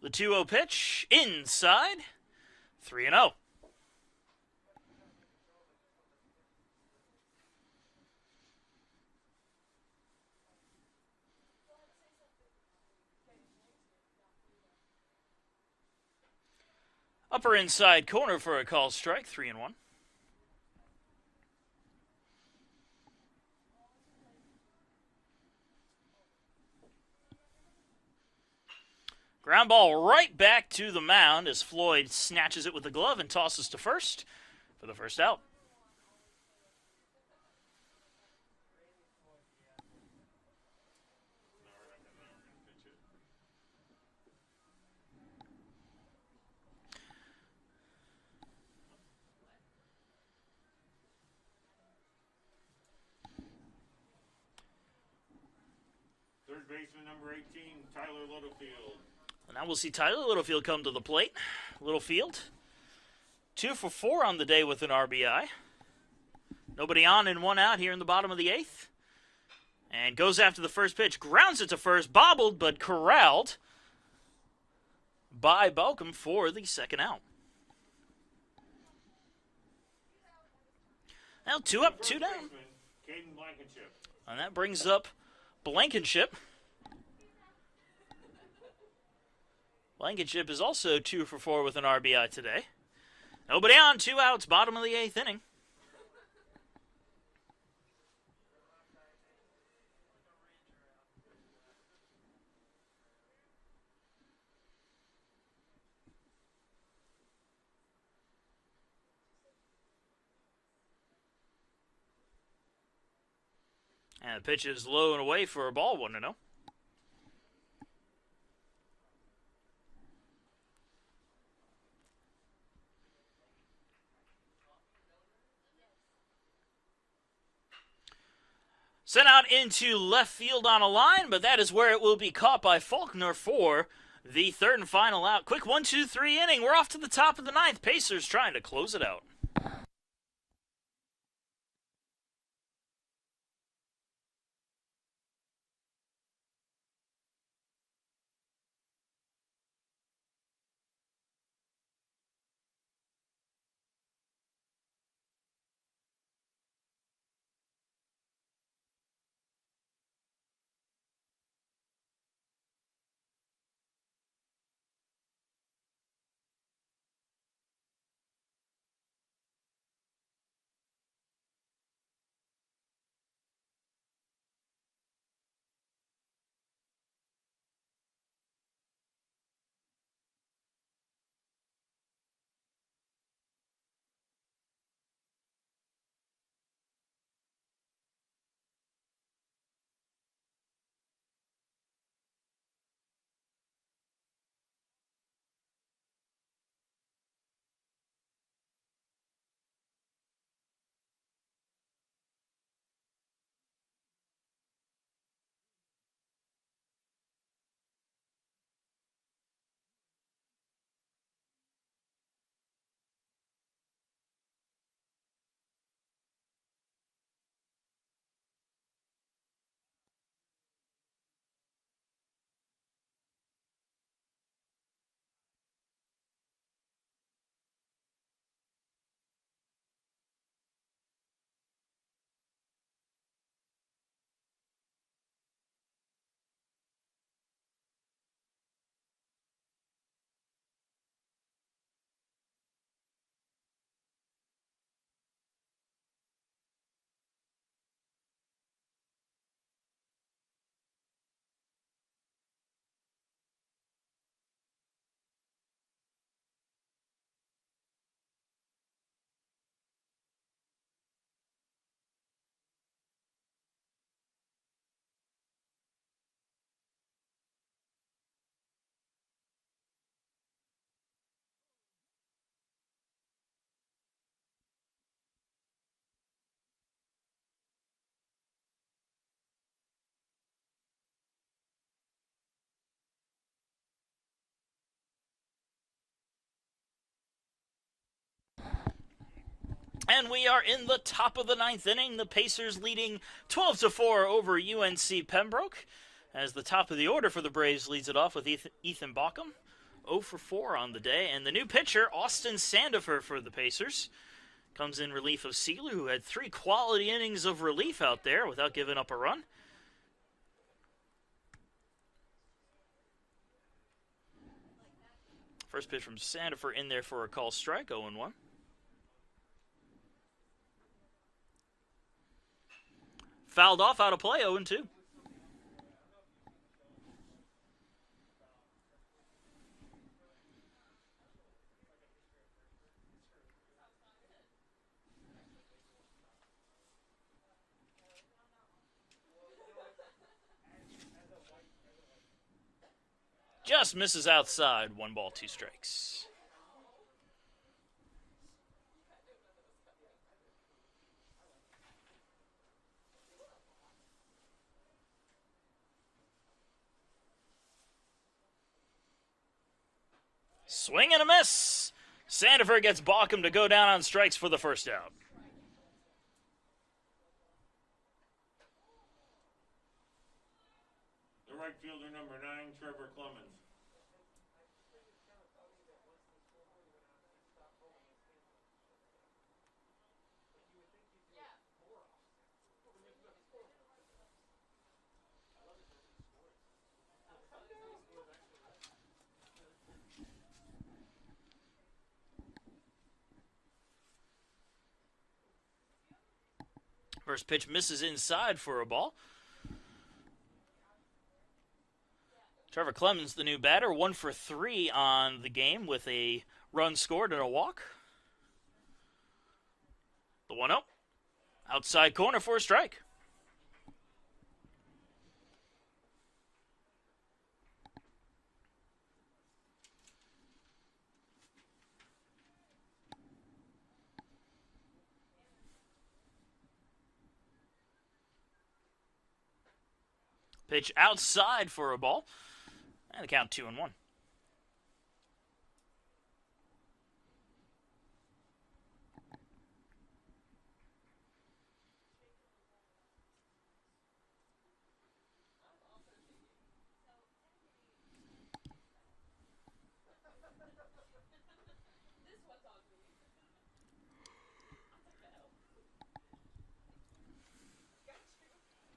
The 2-0 pitch inside. 3-0. Upper inside corner for a call strike. 3-1. Ground ball right back to the mound as Floyd snatches it with the glove and tosses to first for the first out. Third baseman number 18, Tyler Littlefield. And now we'll see Tyler Littlefield come to the plate. Littlefield, 2 for 4 on the day with an RBI. Nobody on and 1 out here in the bottom of the 8th. And goes after the first pitch. Grounds it to first. Bobbled, but corralled by Balcom for the second out. Now 2 up, 2 down. Caden Blankenship. And that brings up Blankenship. Blankenship is also 2 for 4 with an RBI today. Nobody on, 2 outs, bottom of the 8th inning. And the pitch is low and away for a ball, 1-0. Sent out into left field on a line, but that is where it will be caught by Faulkner for the third and final out. Quick 1-2-3 inning. We're off to the top of the 9th. Pacers trying to close it out. And we are in the top of the ninth inning. The Pacers leading 12-4 over UNC Pembroke. As the top of the order for the Braves leads it off with Ethan Baucom. 0 for 4 on the day. And the new pitcher, Austin Sandifer for the Pacers, comes in relief of Sealer, who had 3 quality innings of relief out there without giving up a run. First pitch from Sandifer in there for a call strike, 0-1. Fouled off, out of play, 0-2. Just misses outside, 1 ball, 2 strikes. Swing and a miss. Sandifer gets Baucom to go down on strikes for the first out. The right fielder, number 9, Trevor Clemens. First pitch misses inside for a ball. Trevor Clemens, the new batter, 1 for 3 on the game with a run scored and a walk. The 1-0. Outside corner for a strike. Pitch outside for a ball. And the count 2-1.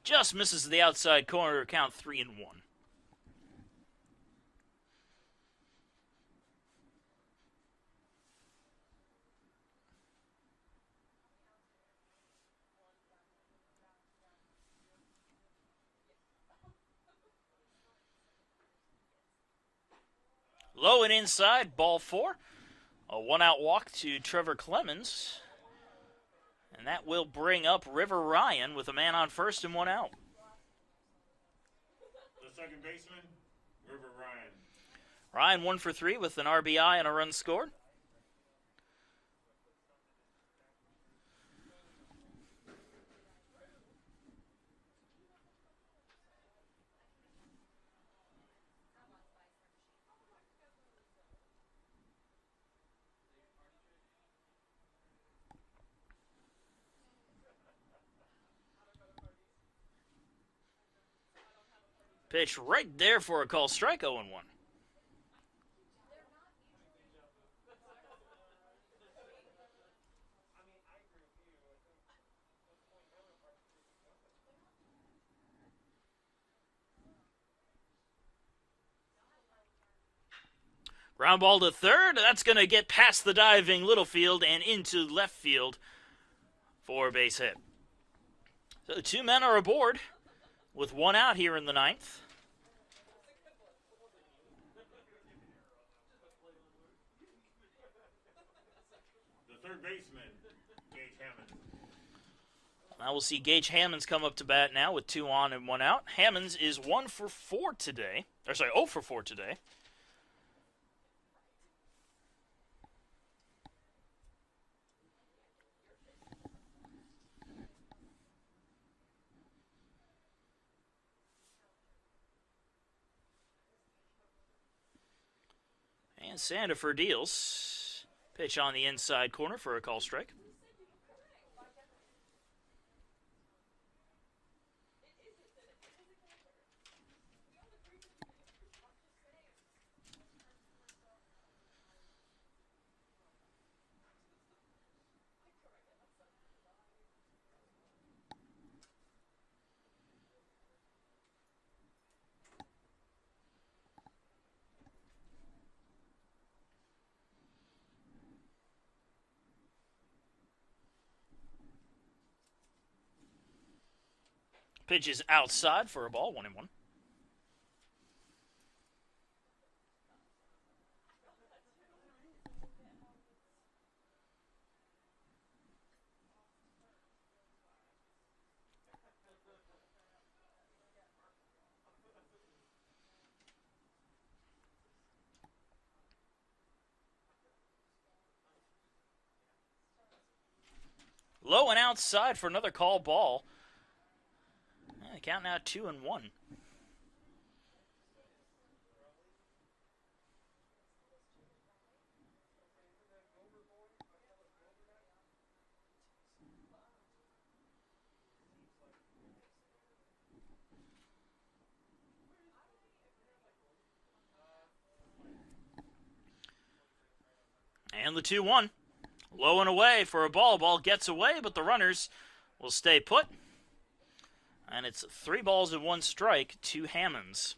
Just misses the outside corner, count 3-1. Low and inside, ball 4. A 1-out walk to Trevor Clemens. And that will bring up River Ryan with a man on first and 1 out. The second baseman, River Ryan. Ryan 1 for 3 with an RBI and a run scored. Pitch right there for a call strike, 0-1. Ground ball to third. That's going to get past the diving Littlefield and into left field for a base hit. So 2 men are aboard with 1 out here in the 9th. The third baseman, Gage Hammonds. Now we'll see Gage Hammonds come up to bat now with 2 on and 1 out. Hammonds is 1 for 4 today. Or sorry, 0 for 4 today. And Sandifer deals. Pitch on the inside corner for a call strike. Pitch is outside for a ball, 1-1. Low and outside for another call ball. The count now 2-1. And the 2-1. Low and away for a ball. Ball gets away, but the runners will stay put. And it's 3 balls and 1 strike to Hammonds.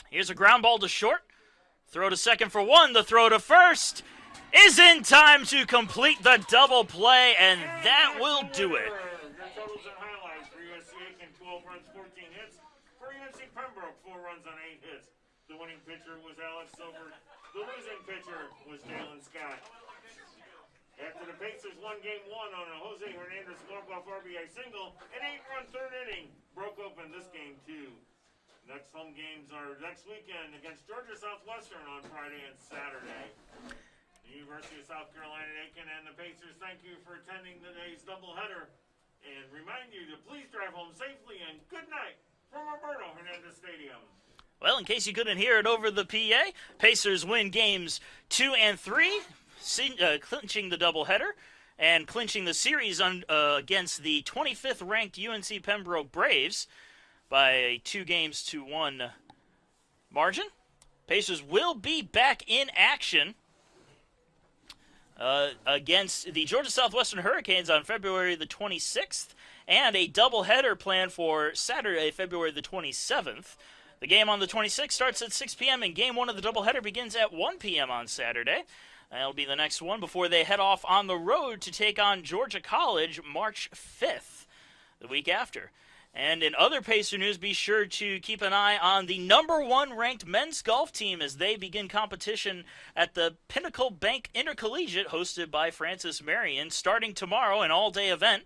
Here's a ground ball to short. Throw to second for 1. The throw to first is in time to complete the double play, and that will do it. Your totals and highlights for USC Aiken, 12 runs, 14 hits. For UNC Pembroke, 4 runs on 8 hits. The winning pitcher was Alex Silver. The losing pitcher was Jalen Scott. After the Pacers won Game 1 on a Jose Hernandez walk-off RBI single, an 8-run third inning broke open this game, too. Next home games are next weekend against Georgia Southwestern on Friday and Saturday. The University of South Carolina at Aiken and the Pacers thank you for attending today's doubleheader and remind you to please drive home safely and good night from Roberto Hernandez Stadium. Well, in case you couldn't hear it over the PA, Pacers win games 2 and 3, clinching the doubleheader and clinching the series against the 25th ranked UNC Pembroke Braves by a 2-1 margin. Pacers will be back in action against the Georgia Southwestern Hurricanes on February the 26th, and a doubleheader planned for Saturday, February the 27th. The game on the 26th starts at 6 p.m., and Game 1 of the doubleheader begins at 1 p.m. on Saturday. That'll be the next one before they head off on the road to take on Georgia College March 5th, the week after. And in other Pacer news, be sure to keep an eye on the #1 ranked men's golf team as they begin competition at the Pinnacle Bank Intercollegiate hosted by Francis Marion starting tomorrow, an all-day event.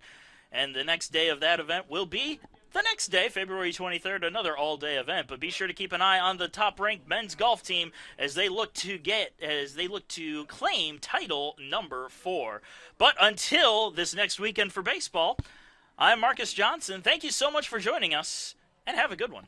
And the next day of that event will be the next day, February 23rd, another all-day event. But be sure to keep an eye on the top-ranked men's golf team as they look to claim title number 4. But until this next weekend for baseball, I'm Marcus Johnson. Thank you so much for joining us, and have a good one.